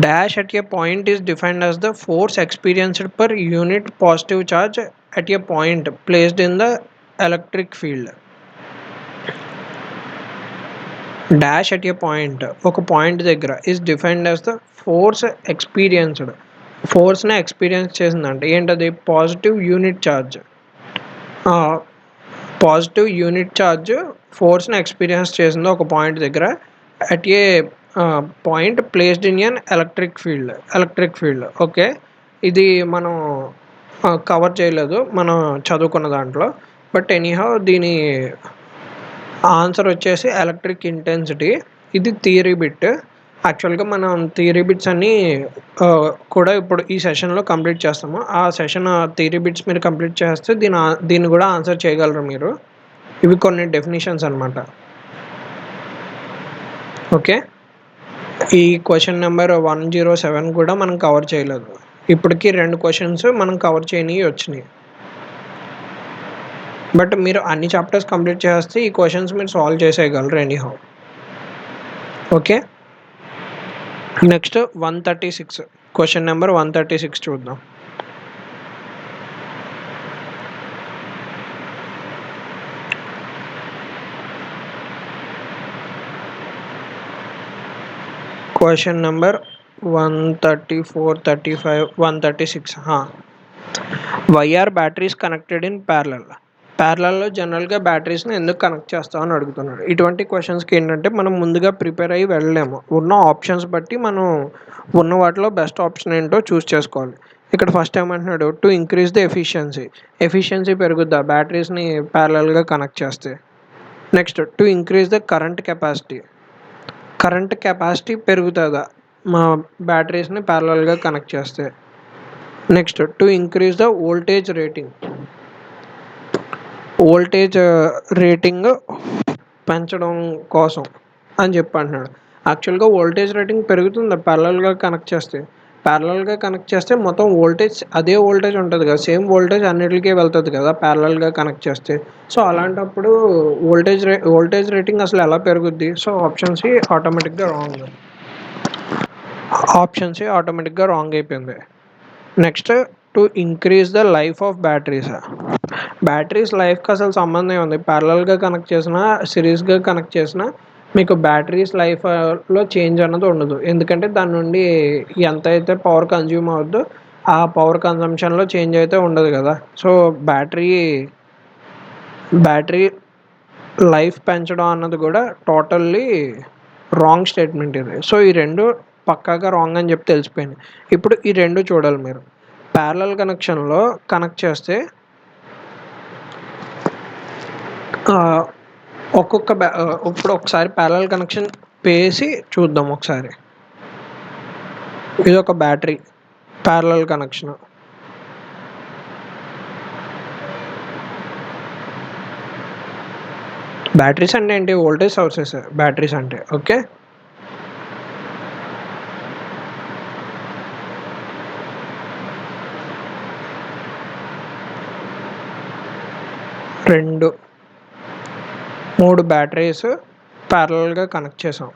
Dash at a point is defined as the force experienced per unit positive charge at a point placed in the electric field. Dash at a point, ఒక పాయింట్ దగ్గర, is defined as the force experienced. ఫోర్స్ని experience చేసిందంటే ఏంటది? Positive unit charge. Positive unit charge ఫోర్స్ని experience చేసింది ఒక point దగ్గర at a point placed in an electric field. Okay, ఇది మనం కవర్ చేయలేదు మనం చదువుకున్న దాంట్లో. బట్ ఎనీహౌ దీని ఆన్సర్ వచ్చేసి ఎలక్ట్రిక్ ఇంటెన్సిటీ. ఇది థియరీ బిట్. యాక్చువల్గా మనం థియరీ బిట్స్ అన్నీ కూడా ఇప్పుడు ఈ సెషన్లో కంప్లీట్ చేస్తాము. ఆ సెషన్ థియరీ బిట్స్ మీరు కంప్లీట్ చేస్తే దీన్ని కూడా ఆన్సర్ చేయగలరు మీరు. ఇవి కొన్ని డెఫినేషన్స్ అనమాట. ఓకే, ఈ క్వశ్చన్ నెంబర్ 107 కూడా మనం కవర్ చేయలేదు. ఇప్పటికీ 2 క్వశ్చన్స్ మనం కవర్ చేయనివి వచ్చినాయి. బట్ మీరు అన్ని చాప్టర్స్ కంప్లీట్ చేస్తే ఈ క్వశ్చన్స్ మీరు సాల్వ్ చేసేయగలరు anyhow. Okay, next 136. Question number 136 చూద్దాం. Question number 134, 35, 136. Why are batteries connected in ప్యారలల్లో జనరల్గా బ్యాటరీస్ని ఎందుకు కనెక్ట్ చేస్తామని అడుగుతున్నాడు. ఇటువంటి క్వశ్చన్స్కి ఏంటంటే మనం ముందుగా ప్రిపేర్ అయ్యి వెళ్ళలేము. ఉన్న ఆప్షన్స్ బట్టి మనం ఉన్న వాటిలో బెస్ట్ ఆప్షన్ ఏంటో చూస్ చేసుకోవాలి. ఇక్కడ ఫస్ట్ ఏమంటున్నాడు? టు ఇంక్రీజ్ ద ఎఫిషియన్సీ పెరుగుద్దా బ్యాటరీస్ని ప్యారలల్గా కనెక్ట్ చేస్తే? Next to increase the current capacity పెరుగుతుందా మా బ్యాటరీస్ని ప్యారలల్గా కనెక్ట్ చేస్తే. Next to increase the voltage rating పెంచడం కోసం అని చెప్పి అంటున్నాడు. యాక్చువల్గా వోల్టేజ్ రేటింగ్ పెరుగుతుంది ప్యారలల్గా కనెక్ట్ చేస్తే మొత్తం అదే వోల్టేజ్ ఉంటుంది కదా, సేమ్ వోల్టేజ్ అన్నిటికీ వెళ్తుంది కదా ప్యారలల్గా కనెక్ట్ చేస్తే. సో అలాంటప్పుడు వోల్టేజ్ రేటింగ్ అసలు ఎలా పెరుగుద్ది? సో ఆప్షన్ సి ఆటోమేటిక్గా రాంగ్ అయిపోయింది. Next to increase the life of batteries లైఫ్కి అసలు సంబంధం ఉంది. ప్యారలల్గా కనెక్ట్ చేసినా సిరీస్గా కనెక్ట్ చేసినా మీకు బ్యాటరీస్ లైఫ్లో చేంజ్ అన్నది ఉండదు. ఎందుకంటే దాని నుండి ఎంత అయితే పవర్ కన్జ్యూమ్ అవుద్దో ఆ పవర్ కన్జంప్షన్లో చేంజ్ అయితే ఉండదు కదా. సో బ్యాటరీ లైఫ్ పెంచడం అన్నది కూడా టోటల్లీ రాంగ్ స్టేట్మెంట్ ఇది. సో ఈ రెండు పక్కాగా రాంగ్ అని చెప్పి తెలిసిపోయింది. ఇప్పుడు ఈ రెండు చూడాలి మీరు. ప్యారలల్ కనెక్షన్లో కనెక్ట్ చేస్తే ఇప్పుడు ఒకసారి ప్యారలల్ కనెక్షన్ వేసి చూద్దాం ఒకసారి. ఇది ఒక బ్యాటరీ ప్యారలల్ కనెక్షన్. బ్యాటరీస్ అంటే ఏంటి? వోల్టేజ్ సోర్సెస్ బ్యాటరీస్ అంటే. ఓకే, మూడు బ్యాటరీస్ ప్యారలల్గా కనెక్ట్ చేసాం.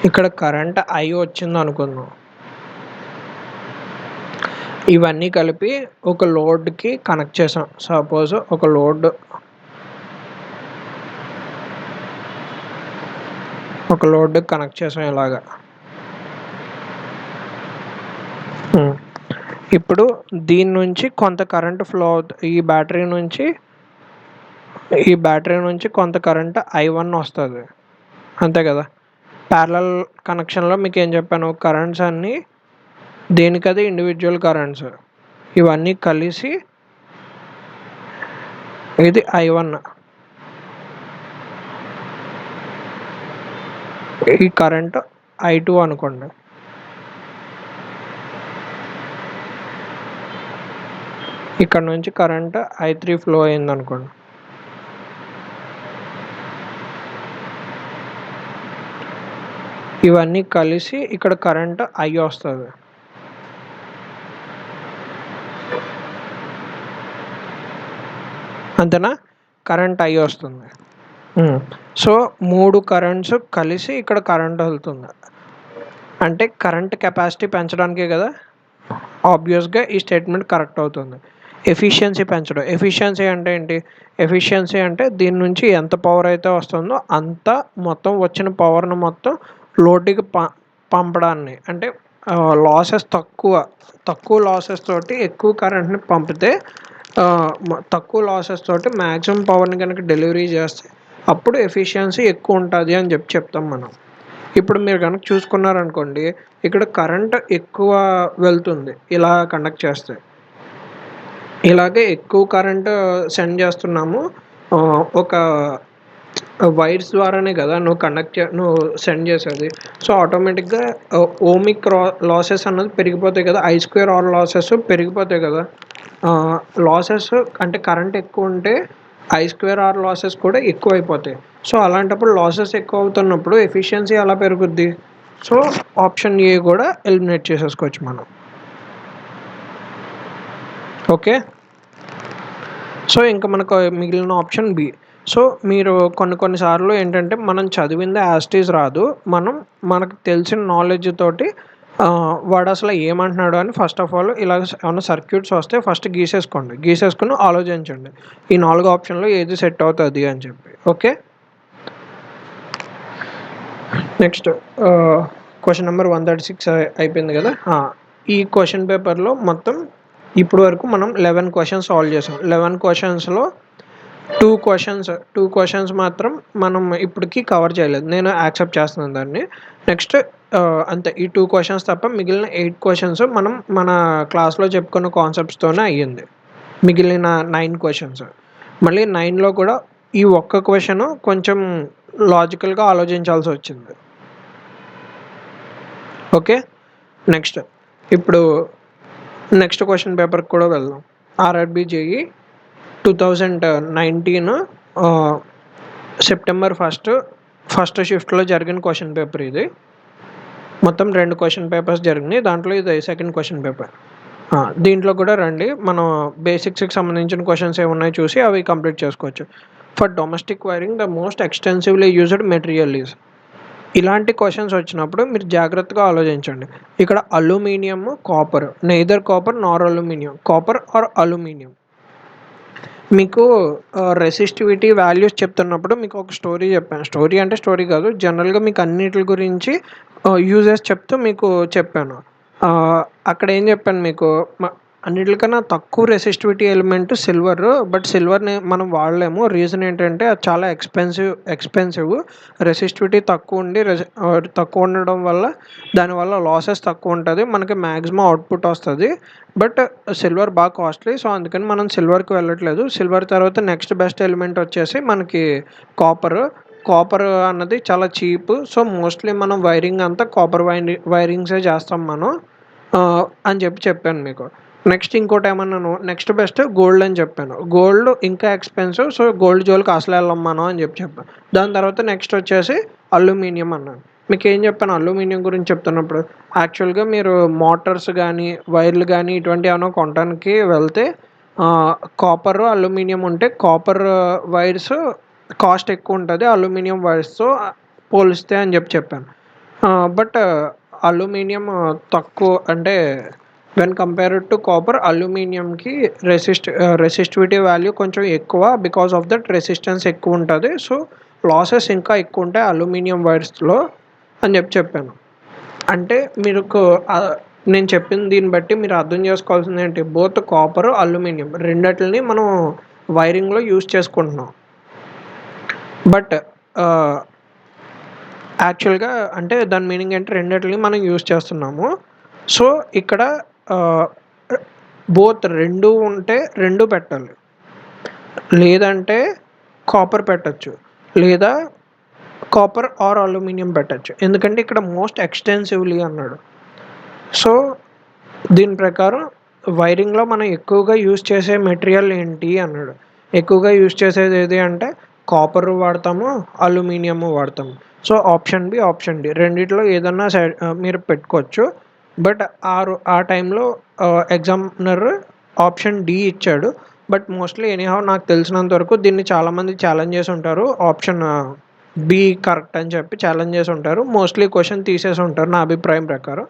ఇక్కడ కరెంట్ ఐ వచ్చింది అనుకుందాం. ఇవన్నీ కలిపి ఒక లోడ్కి కనెక్ట్ చేసాం. సపోజ్ ఒక లోడ్ కనెక్ట్ చేసాం ఇలాగా. ఇప్పుడు దీని నుంచి కొంత కరెంట్ ఫ్లో అవుతుంది. ఈ బ్యాటరీ నుంచి కొంత కరెంట్ I1 వస్తుంది, అంతే కదా. ప్యారలల్ కనెక్షన్లో మీకు ఏం చెప్పాను? కరెంట్స్ అన్నీ దేనికది ఇండివిజువల్ కరెంట్స్, ఇవన్నీ కలిసి ఇది I1. ఈ కరెంట్ I2 అనుకోండి. ఇక్కడ నుంచి కరెంట్ I3 ఫ్లో అయింది అనుకోండి. ఇవన్నీ కలిసి ఇక్కడ కరెంట్ I వస్తుంది. అంతేనా? కరెంట్ I వస్తుంది. సో మూడు కరెంట్స్ కలిసి ఇక్కడ కరెంట్ వెళ్తుంది. అంటే కరెంట్ కెపాసిటీ పెంచడానికే కదా. ఆబ్వియస్గా ఈ స్టేట్మెంట్ కరెక్ట్ అవుతుంది. ఎఫిషియన్సీ పెంచడం. ఎఫిషియన్సీ అంటే ఏంటి? ఎఫిషియన్సీ అంటే దీని నుంచి ఎంత పవర్ అయితే వస్తుందో అంత మొత్తం వచ్చిన పవర్ను మొత్తం లోడ్కి పంపడాన్ని, అంటే లాసెస్ తక్కువ లాసెస్ తోటి ఎక్కువ కరెంట్ని పంపితే తక్కువ లాసెస్ తోటి మ్యాక్సిమం పవర్ని కనుక డెలివరీ చేస్తే అప్పుడు ఎఫిషియన్సీ ఎక్కువ ఉంటుంది అని చెప్తాం మనం. ఇప్పుడు మీరు కనుక చూసుకున్నారనుకోండి, ఇక్కడ కరెంట్ ఎక్కువ వెళ్తుంది ఇలా కండక్ట్ చేస్తే. ఇలాగే ఎక్కువ కరెంట్ సెండ్ చేస్తున్నాము ఒక వైర్స్ ద్వారానే కదా నువ్వు సెండ్ చేసేది. సో ఆటోమేటిక్గా ఓమిక్ లాసెస్ అన్నది పెరిగిపోతాయి కదా, I2R లాసెస్ పెరిగిపోతాయి కదా. లాసెస్ అంటే కరెంట్ ఎక్కువ ఉంటే I2R లాసెస్ కూడా ఎక్కువ అయిపోతాయి. సో అలాంటప్పుడు లాసెస్ ఎక్కువ అవుతున్నప్పుడు ఎఫిషియన్సీ ఎలా పెరుగుద్ది? సో ఆప్షన్ ఏ కూడా ఎలిమినేట్ చేసేసుకోవచ్చు మనం. ఓకే, సో ఇంకా మనకు మిగిలిన ఆప్షన్ బి. సో మీరు కొన్నిసార్లు ఏంటంటే మనం చదివింది యాస్టీస్ రాదు, మనకు తెలిసిన నాలెడ్జ్ తోటి వాడు అసలు ఏమంటున్నాడు అని ఫస్ట్ ఆఫ్ ఆల్ ఇలా ఏమైనా సర్క్యూట్స్ వస్తే ఫస్ట్ గీసేసుకుని ఆలోచించండి ఈ 4 ఆప్షన్లో ఏది సెట్ అవుతుంది అని చెప్పి. ఓకే, నెక్స్ట్ క్వశ్చన్ నెంబర్ 136 అయిపోయింది కదా. ఈ క్వశ్చన్ పేపర్లో మొత్తం ఇప్పుడు వరకు మనం 11 క్వశ్చన్స్ సాల్వ్ చేసాం. 11 క్వశ్చన్స్లో టూ క్వశ్చన్స్ మాత్రం మనం ఇప్పటికి కవర్ చేయలేదు. నేను యాక్సెప్ట్ చేస్తున్నాను దాన్ని. నెక్స్ట్ అంతే, ఈ 2 క్వశ్చన్స్ తప్ప మిగిలిన 8 క్వశ్చన్స్ మనం మన క్లాస్‌లో చెప్పుకున్న కాన్సెప్ట్స్‌తోనే అయ్యింది. మిగిలిన 9 క్వశ్చన్స్. మళ్ళీ 9లో కూడా ఈ ఒక్క క్వెషను కొంచెం లాజికల్‌గా ఆలోచించాల్సొచ్చింది. ఓకే. నెక్స్ట్ ఇప్పుడు నెక్స్ట్ క్వెషన్ పేపర్‌కి కూడా వెళ్దాం. ఆర్ఆర్‌బీ జేఈ 2019 సెప్టెంబర్ ఫస్ట్ షిఫ్ట్‌లో జరిగిన క్వెషన్ పేపర్ ఇది. మొత్తం 2 క్వెషన్ పేపర్స్ జరిగినాయి. దాంట్లో ఇది సెకండ్ క్వెషన్ పేపర్. దీంట్లో కూడా రండి. మనం బేసిక్స్‌కి సంబంధించిన క్వెషన్స్ ఏమున్నాయో చూసి అవి కంప్లీట్ చేసుకోవచ్చు. For domestic wiring the most extensively used material is. ఇలాంటి క్వెషన్స్ వచ్చినప్పుడు మీరు జాగ్రత్తగా ఆలోచించండి. ఇక్కడ aluminium, copper, neither copper Nar aluminium, copper are aluminium. మీకు రెసిస్టివిటీ వాల్యూస్ చెప్తున్నప్పుడు మీకు ఒక స్టోరీ చెప్పాను. స్టోరీ అంటే స్టోరీ కాదు. జనరల్‌గా మీకు అన్నిట్ల గురించి యూజెస్ చెప్తూ మీకు చెప్పాను. అక్కడ ఏం చెప్పాను మీకు, అన్నిట్లికన్నా తక్కువ రెసిస్టివిటీ ఎలిమెంట్ సిల్వర్. బట్ సిల్వర్‌ని మనం వాడలేము. రీజన్ ఏంటంటే అది చాలా ఎక్స్‌పెన్సివ్. రెసిస్టివిటీ తక్కువ ఉండి తక్కువ ఉండడం వల్ల దానివల్ల లాసెస్ తక్కువ ఉంటది. మనకి మాక్సిమం అవుట్‌పుట్ వస్తది. బట్ సిల్వర్ బాగా కాస్ట్‌లీ. సో, అందుకని మనం సిల్వర్‌కి వెళ్ళట్లేదు. సిల్వర్ తర్వాత నెక్స్ట్ బెస్ట్ ఎలిమెంట్ వచ్చేసి మనకి కాపర్. కాపర్ అన్నది చాలా చీప్. సో, మోస్ట్‌లీ మనం వైరింగ్ అంతా కాపర్ వైరింగ్సే చేస్తాం మనం అని చెప్పాను మీకు. నెక్స్ట్ ఇంకోటేమన్నాను, నెక్స్ట్ బెస్ట్ గోల్డ్ అని చెప్పాను. గోల్డ్ ఇంకా ఎక్స్‌పెన్సివ్. సో, గోల్డ్ జోలికి అసలు వెళ్ళం మనం అని చెప్పాను. దాని తర్వాత నెక్స్ట్ వచ్చేసి అల్యూమినియం అన్నాను. మీకేం చెప్పాను అల్యూమినియం గురించి చెప్తున్నప్పుడు, యాక్చువల్‌గా మీరు మోటార్స్ గానీ, వైర్లు గానీ ఇటువంటివి ఏమైనా కొనడానికి వెళ్తే కాపర్, అల్యూమినియం ఉంటే కాపర్ వైర్స్ కాస్ట్ ఎక్కువ ఉంటది అల్యూమినియం వైర్స్‌తో పోలిస్తే అని చెప్పాను. బట్ అల్యూమినియం తక్కువ అంటే వెన్ కంపేర్డ్ టు కాపర్, అల్యూమినియంకి రెసిస్టివిటీ వాల్యూ కొంచెం ఎక్కువ. బికాస్ ఆఫ్ దట్ రెసిస్టెన్స్ ఎక్కువ ఉంటుంది. సో, లాసెస్ ఇంకా ఎక్కువ ఉంటాయి అల్యూమినియం వైర్స్‌లో అని చెప్పాను. అంటే మీకు నేను చెప్పిన దీన్ని బట్టి మీరు అర్థం చేసుకోవాల్సింది ఏంటి, బోత్ కాపర్, అల్యూమినియం రెండిటిని మనం వైరింగ్‌లో యూజ్ చేసుకుంటున్నాం. బట్ యాక్చువల్‌గా అంటే దాని మీనింగ్ ఏంటి, రెండిటిని మనం యూజ్ చేస్తున్నాము. సో, ఇక్కడ బోత్ 2 ఉంటే 2 పెట్టాలి. లేదంటే కాపర్ పెట్టొచ్చు. లేదా కాపర్ ఆర్ అల్యూమినియం పెట్టొచ్చు. ఎందుకంటే ఇక్కడ మోస్ట్ ఎక్స్‌టెన్సివ్‌లీ అన్నాడు. సో, దీని ప్రకారం వైరింగ్‌లో మనం ఎక్కువగా యూజ్ చేసే మెటీరియల్ ఏంటి అన్నాడు. ఎక్కువగా యూజ్ చేసేది ఏది అంటే కాపర్ వాడతాము, అల్యూమినియం వాడతాము. So, option B, option D రెండిట్లో ఏదన్నా మీరు పెట్టుకోవచ్చు. బట్ ఆ టైంలో ఎగ్జామినర్ ఆప్షన్ డి ఇచ్చాడు. బట్ మోస్ట్‌లీ ఎనీహౌ నాకు తెలిసినంత వరకు దీన్ని చాలామంది ఛాలెంజ్ చేసి ఉంటారు. ఆప్షన్ బి కరెక్ట్ అని చెప్పి ఛాలెంజ్ చేసి ఉంటారు. మోస్ట్‌లీ క్వెషన్ తీసేసి ఉంటారు నా అభిప్రాయం ప్రకారం.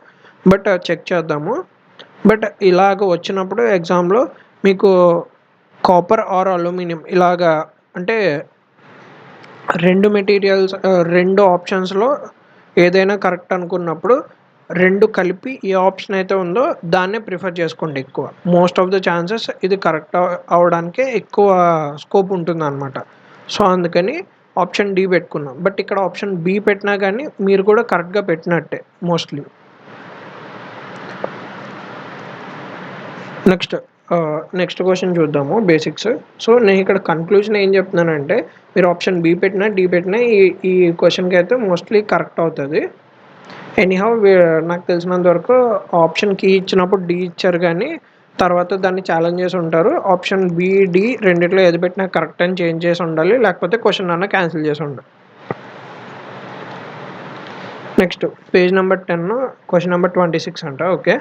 బట్ చెక్ చేద్దాము. బట్ ఇలాగ వచ్చినప్పుడు ఎగ్జామ్‌లో మీకు కాపర్ ఆర్ అల్యూమినియం ఇలాగా అంటే 2 మెటీరియల్స్ 2 ఆప్షన్స్‌లో ఏదైనా కరెక్ట్ అనుకున్నప్పుడు 2 కలిపి ఏ ఆప్షన్ అయితే ఉందో దాన్నే ప్రిఫర్ చేసుకోండి ఎక్కువ. మోస్ట్ ఆఫ్ ద ఛాన్సెస్ ఇది కరెక్ట్ అవ్వడానికే ఎక్కువ స్కోప్ ఉంటుందన్నమాట. సో, అందుకని ఆప్షన్ డి పెట్టుకున్నాం. బట్ ఇక్కడ ఆప్షన్ బి పెట్టినా కానీ మీరు కూడా కరెక్ట్‌గా పెట్టినట్టే మోస్ట్‌లీ. నెక్స్ట్ క్వెషన్ చూద్దాము బేసిక్స్. సో, నేను ఇక్కడ కన్క్లూజన్ ఏం చెప్తున్నానంటే మీరు ఆప్షన్ బి పెట్టినా, డి పెట్టినా ఈ క్వెషన్‌కి అయితే మోస్ట్‌లీ కరెక్ట్ అవుతది. ఎనీహౌ నాకు తెలిసినంత వరకు ఆప్షన్ కీ ఇచ్చినప్పుడు డి ఇచ్చారు కానీ తర్వాత దాన్ని ఛాలెంజ్ చేసి ఉంటారు. ఆప్షన్ బి, డి రెండిట్లో ఏది పెట్టినా కరెక్ట్ అని చేంజ్ చేసి ఉండాలి. లేకపోతే క్వెషన్ అన్నా క్యాన్సిల్ చేసి ఉండాలి. Next page number 10 question number 26 అంట. Okay.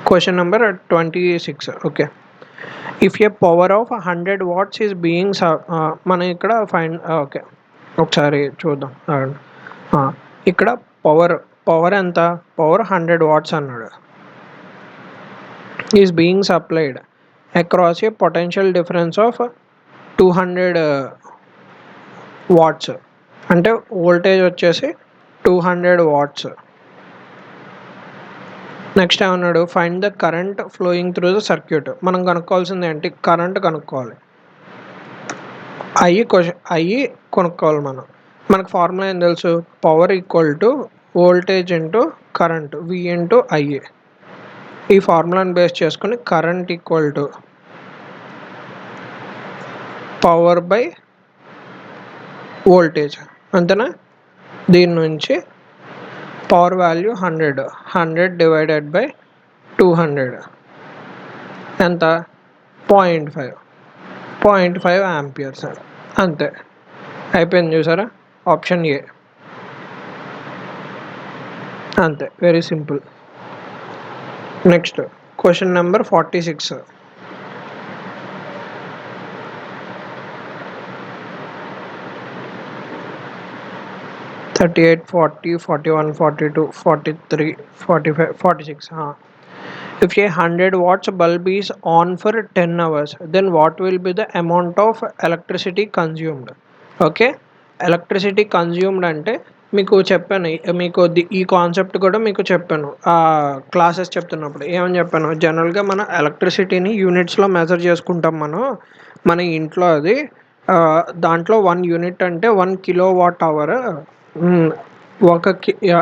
Question number 26. Okay. If a power of 100 watts is being మనం ఇక్కడ ఓకే ఒకసారి చూద్దాం. ఇక్కడ పవర్ ఎంత, పవర్ 100 వాట్స్ అన్నాడు. Is being supplied across a potential difference of 200 watts. అంటే వోల్టేజ్ వచ్చేసి 200 వాట్స్. నెక్స్ట్ ఏమన్నాడు, find the current flowing through the circuit. మనం కనుక్కోవాల్సింది ఏంటి, కరెంట్ కనుక్కోవాలి. అయ్యి కొనుక్కోవాలి మనకు ఫార్ములా ఏం తెలుసు, power equal to voltage into current, V into I. ఈ ఫార్ములాని బేస్ చేసుకుని current equal to power by voltage, అంతేనా. దీని నుంచి పవర్ వాల్యూ 100 డివైడెడ్ బై 200 ఎంత, 0.5 యాంపియర్స్. అంతే, అయిపోయింది. చూసారా, ఆప్షన్ ఏ. అంతే, very simple. Next question number 46. Thirty 40, 41, 42, 43, 45, 46. If a 100 watts bulb is on for 10 hours, then what will be the amount of electricity consumed? Okay, electricity consumed అంటే మీకు చెప్పాను, మీకు ఈ కాన్సెప్ట్ కూడా మీకు చెప్పాను క్లాసెస్ చెప్తున్నప్పుడు. ఏమని చెప్పాను, జనరల్గా మన ఎలక్ట్రిసిటీని యూనిట్స్లో మెజర్ చేసుకుంటాం మన ఇంట్లో. అది దాంట్లో 1 యూనిట్ అంటే 1 కిలో వాట్ అవర్.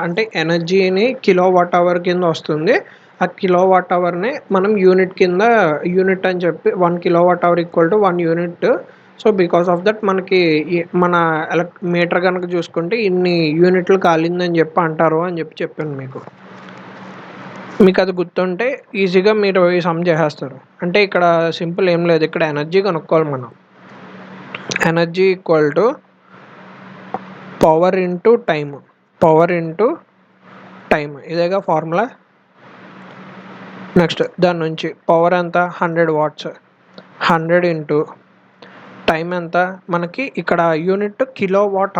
అంటే ఎనర్జీని కిలో వాట్ అవర్ కింద వస్తుంది. ఆ కిలో వాట్ అవర్ని మనం యూనిట్ అని చెప్పి 1 kilo watt hour equal to 1 unit. So because of that మనకి మన మీటర్ కనుక చూసుకుంటే ఇన్ని యూనిట్లు కాలిందని చెప్పి అంటారు అని చెప్పాను మీకు అది గుర్తుంటే ఈజీగా మీరు ఈ సమ్ చేసేస్తారు. అంటే ఇక్కడ సింపుల్ ఏం లేదు, ఇక్కడ ఎనర్జీ కనుక్కోవాలి మనం. Energy equal to power into time, ఇదేగా ఫార్ములా. నెక్స్ట్ దాని నుంచి పవర్ ఎంత, 100 వాట్స్, 100 ఇంటూ టైం ఎంత, మనకి ఇక్కడ యూనిట్ కిలో వాట్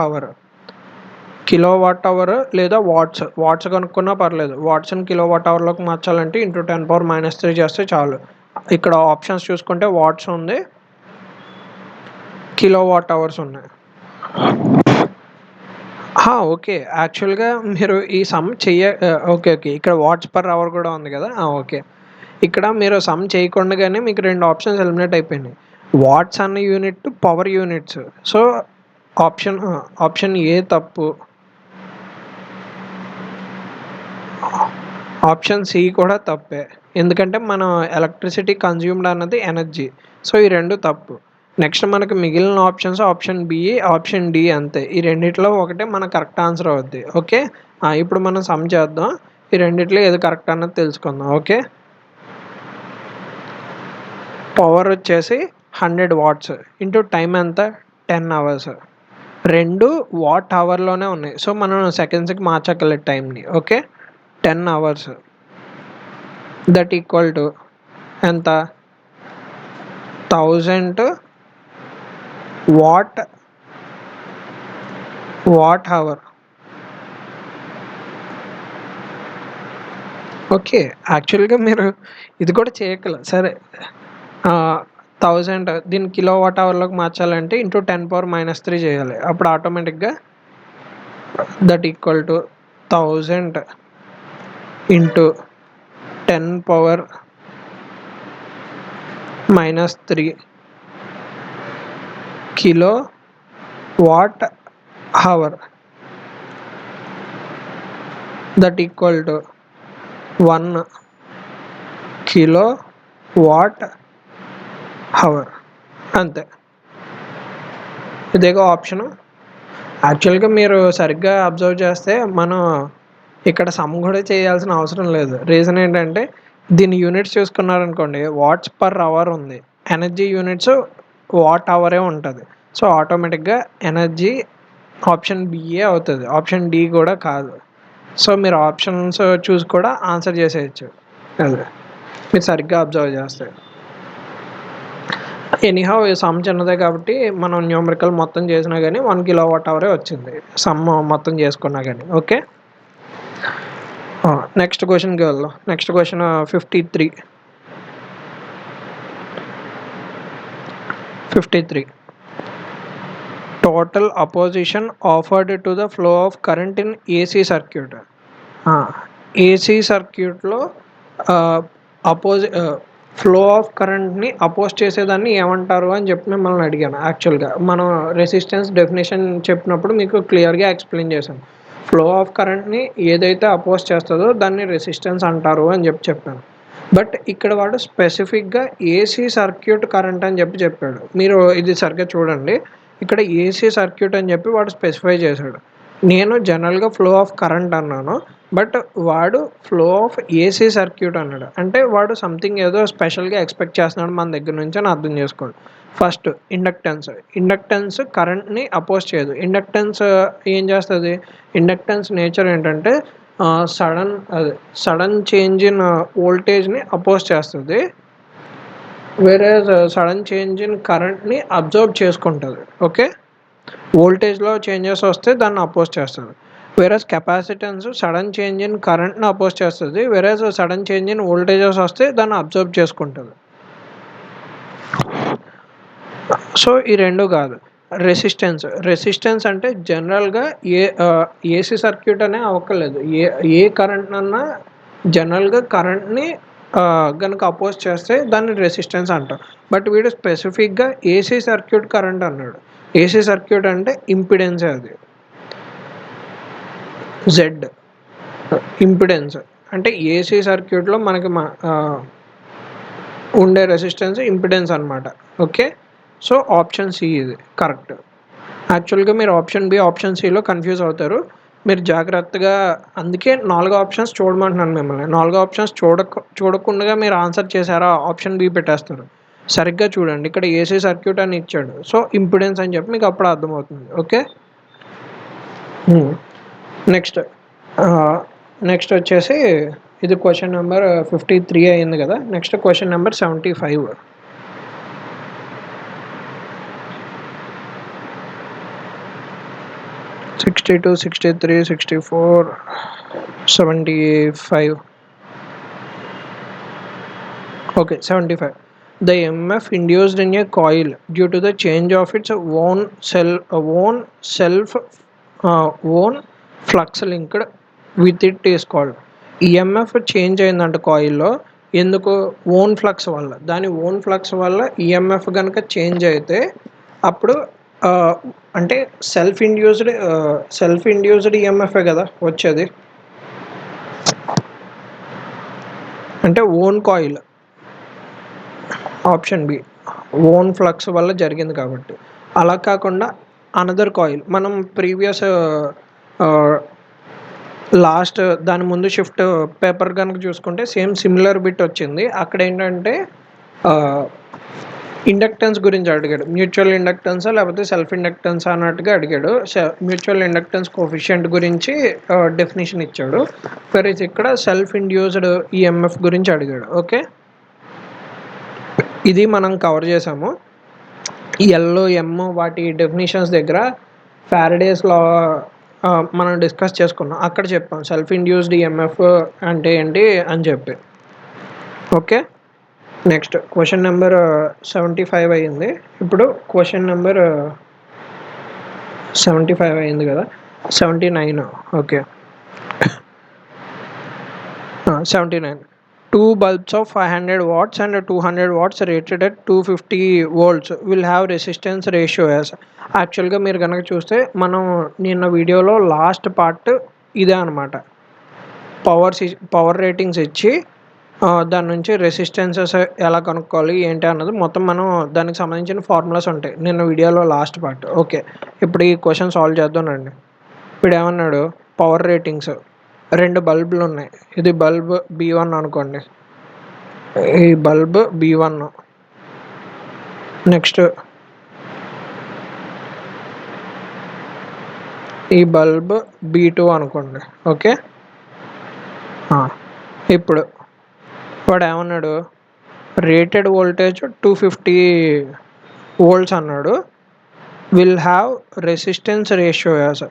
అవర్ లేదా వాట్స్ కనుక్కున్నా పర్లేదు. వాట్స్ని కిలో వాట్ అవర్లోకి మార్చాలంటే ఇంటూ 10⁻³ చేస్తే చాలు. ఇక్కడ ఆప్షన్స్ చూసుకుంటే వాట్స్ ఉంది, కిలో వాట్ అవర్స్ ఉన్నాయి. ఓకే, యాక్చువల్గా మీరు ఈ సమ్ ఓకే, ఇక్కడ వాట్స్ పర్ అవర్ కూడా ఉంది కదా. ఓకే, ఇక్కడ మీరు సమ్ చేయకుండానే మీకు 2 ఆప్షన్స్ ఎలిమినేట్ అయిపోయినాయి. వాట్స్ అన్న unit power units. So option A తప్పు, ఆప్షన్ సి కూడా తప్పే. ఎందుకంటే మనం ఎలక్ట్రిసిటీ కన్జ్యూమ్డ్ అన్నది ఎనర్జీ. సో ఈ 2 తప్పు. నెక్స్ట్ మనకు మిగిలిన options option B, option D, అంతే. ఈ రెండిట్లో ఒకటే మన కరెక్ట్ ఆన్సర్ అవుద్ది. ఓకే, ఇప్పుడు మనం సమ్ చేద్దాం. ఈ రెండిట్లో ఏది కరెక్ట్ అన్నది తెలుసుకుందాం. ఓకే, పవర్ వచ్చేసి 100 వాట్స్ ఇంటూ టైం ఎంత, 10 అవర్స్. 2 వాట్ అవర్లోనే ఉన్నాయి. సో మనం సెకండ్స్కి మార్చక్కర్లేదు టైంని. Okay, 10 hours that equal to ఎంత, 1000 వాట్ అవర్. ఓకే, యాక్చువల్గా మీరు ఇది కూడా చేయగలరు. సరే, 1000 దీన్ని కిలో వాట్ అవర్లోకి మార్చాలంటే ఇంటూ 10⁻³ చేయాలి. అప్పుడు ఆటోమేటిక్గా దట్ ఈక్వల్ టు 1000 ఇంటూ 10⁻³ kilo watt hour that equal to 1 kilo watt hour. అంతే, ఇదేగా ఆప్షను. యాక్చువల్గా మీరు సరిగ్గా అబ్జర్వ్ చేస్తే మనం ఇక్కడ సమ్ కూడా చేయాల్సిన అవసరం లేదు. రీజన్ ఏంటంటే దీని యూనిట్స్ చూసుకున్నారనుకోండి, వాట్స్ పర్ అవర్ ఉంది, ఎనర్జీ యూనిట్స్ వాట్ అవరే ఉంటుంది. సో ఆటోమేటిక్గా ఎనర్జీ ఆప్షన్ బిఏ అవుతుంది, ఆప్షన్ డి కూడా కాదు. సో మీరు ఆప్షన్స్ చూసి కూడా ఆన్సర్ చేసేయచ్చు, అదే మీరు సరిగ్గా అబ్జర్వ్ చేస్తే. ఎనీహౌ ఈ సమ్ చిన్నదే కాబట్టి మనం న్యూమరికల్ మొత్తం చేసినా కానీ 1 కిలో వాట్ అవరే వచ్చింది సమ్ మొత్తం చేసుకున్నా కానీ. ఓకే, నెక్స్ట్ క్వశ్చన్కి వెళ్దాం. Next question 53. Total opposition offered to the flow of current in AC circuit. AC సర్క్యూట్లో అపోజ్ ఫ్లో ఆఫ్ కరెంట్ని అపోజ్ చేసేదాన్ని ఏమంటారు అని చెప్పి మిమ్మల్ని అడిగాను. యాక్చువల్గా మనం రెసిస్టెన్స్ డెఫినేషన్ చెప్పినప్పుడు మీకు క్లియర్గా ఎక్స్ప్లెయిన్ చేశాను. ఫ్లో ఆఫ్ కరెంట్ని ఏదైతే అపోజ్ చేస్తుందో దాన్ని రెసిస్టెన్స్ అంటారు అని చెప్పాను. బట్ ఇక్కడ వాడు స్పెసిఫిక్గా ఏసీ సర్క్యూట్ కరెంట్ అని చెప్పాడు. మీరు ఇది సరిగ్గా చూడండి. ఇక్కడ ఏసీ సర్క్యూట్ అని చెప్పి వాడు స్పెసిఫై చేశాడు. నేను జనరల్గా ఫ్లో ఆఫ్ కరెంట్ అన్నాను. బట్ వాడు ఫ్లో ఆఫ్ ఏసీ సర్క్యూట్ అన్నాడు. అంటే వాడు సంథింగ్ ఏదో స్పెషల్గా ఎక్స్పెక్ట్ చేస్తున్నాడు మన దగ్గర నుంచి అని అర్థం చేసుకోండి. ఫస్ట్ ఇండక్టెన్స్ కరెంట్ని అపోజ్ చేయదు. ఇండక్టెన్స్ ఏం చేస్తుంది? ఇండక్టెన్స్ నేచర్ ఏంటంటే సడన్ చేంజ్ ఇన్ వోల్టేజ్ని అపోజ్ చేస్తుంది. వేరే సడన్ చేంజ్ ఇన్ కరెంట్ని అబ్జర్వ్ చేసుకుంటుంది. ఓకే, వోల్టేజ్లో చేంజెస్ వస్తే దాన్ని అపోజ్ చేస్తుంది. Whereas capacitance sudden change in కరెంట్ని అపోజ్ చేస్తుంది. Whereas sudden change in voltages వస్తే దాన్ని అబ్జర్వ్ చేసుకుంటుంది. సో ఈ రెండు కాదు. రెసిస్టెన్స్ అంటే జనరల్గా ఏసీ సర్క్యూట్ అనే అవ్వక్కర్లేదు. ఏ కరెంట్ అన్నా జనరల్గా కరెంట్ని కనుక అపోజ్ చేస్తే దాన్ని రెసిస్టెన్స్ అంటాం. బట్ వీడు స్పెసిఫిక్గా ఏసీ సర్క్యూట్ కరెంట్ అన్నాడు. ఏసీ సర్క్యూట్ అంటే ఇంపిడెన్సే, అది జెడ్ ఇంపిడెన్స్. అంటే ఏసీ సర్క్యూట్లో మనకి ఉండే రెసిస్టెన్స్ ఇంపిడెన్స్ అనమాట. ఓకే, సో ఆప్షన్ సి ఇది కరెక్ట్. యాక్చువల్గా మీరు ఆప్షన్ బి, ఆప్షన్ సిలో కన్ఫ్యూజ్ అవుతారు. మీరు జాగ్రత్తగా, అందుకే 4 ఆప్షన్స్ చూడమంటున్నాను మిమ్మల్ని. 4 ఆప్షన్స్ చూడకుండా మీరు ఆన్సర్ చేశారా ఆప్షన్ బి పెట్టేస్తారు. సరిగ్గా చూడండి, ఇక్కడ ఏసీ సర్క్యూట్ అని ఇచ్చాడు. సో ఇంపిడెన్స్ అని చెప్పి మీకు అప్పుడు అర్థమవుతుంది. ఓకే, నెక్స్ట్ వచ్చేసి ఇది క్వశ్చన్ నెంబర్ 53 అయింది కదా. Next question number 75. 62, 63, 64, 75. Okay, 75. The EMF induced in a coil due to the change of its own flux linked with it is called. EMF change అయిందంట కాయిల్లో. ఎందుకు? ఓన్ ఫ్లక్స్ వల్ల. దాని own flux వల్ల EMF కనుక change అయితే అప్పుడు అంటే సెల్ఫ్ ఇండ్యూస్డ్ ఈఎంఎఫే కదా వచ్చేది. అంటే own coil, option B, own flux వల్ల జరిగింది కాబట్టి. అలా కాకుండా అనదర్ కాయిల్, మనం ప్రీవియస్ లాస్ట్ దాని ముందు షిఫ్ట్ పేపర్ కనుక చూసుకుంటే సేమ్ సిమిలర్ బిట్ వచ్చింది. అక్కడ ఏంటంటే ఇండక్టెన్స్ గురించి అడిగాడు. మ్యూచువల్ ఇండక్టెన్సా లేకపోతే సెల్ఫ్ ఇండక్టెన్స్ అన్నట్టుగా అడిగాడు. మ్యూచువల్ ఇండక్టెన్స్ కోఫిషియంట్ గురించి డెఫినేషన్ ఇచ్చాడు. వెరీస్ ఇక్కడ సెల్ఫ్ ఇండ్యూస్డ్ ఈఎంఎఫ్ గురించి అడిగాడు. ఓకే, ఇది మనం కవర్ చేసాము. ఎల్, ఎమ్ వాటి డెఫినేషన్స్ దగ్గర ఫారడేస్ లా మనం డిస్కస్ చేసుకున్నాం. అక్కడ చెప్పాం సెల్ఫ్ ఇండ్యూస్డ్ ఈఎంఎఫ్ అంటే ఏంటి అని చెప్పి. ఓకే, నెక్స్ట్ క్వశ్చన్ నెంబర్ 75 అయింది. ఇప్పుడు క్వశ్చన్ నెంబర్ 75 అయింది కదా, 79. Okay, 79. 2 bulbs of 500 watts and 200 watts rated at 250 volts will have resistance ratio as. యాక్చువల్గా మీరు కనుక చూస్తే మనం నిన్న వీడియోలో లాస్ట్ పార్ట్ ఇదే అనమాట. పవర్ రేటింగ్స్ ఇచ్చి దాని నుంచి రెసిస్టెన్సెస్ ఎలా కనుక్కోవాలి ఏంటి అన్నది మొత్తం మనం దానికి సంబంధించిన ఫార్ములాస్ ఉంటాయి నిన్న వీడియోలో లాస్ట్ పార్ట్. ఓకే, ఇప్పుడు ఈ క్వశ్చన్ సాల్వ్ చేద్దానండి. ఇప్పుడు ఏమన్నాడు? పవర్ రేటింగ్స్ 2 బల్బులు ఉన్నాయి. ఇది బల్బ్ B1 అనుకోండి, ఈ బల్బ్ B1. నెక్స్ట్ ఈ బల్బ్ B2 అనుకోండి. ఓకే, ఇప్పుడు వాడు ఏమన్నాడు? రేటెడ్ వోల్టేజ్ 250 volts అన్నాడు. Will have resistance ratio as.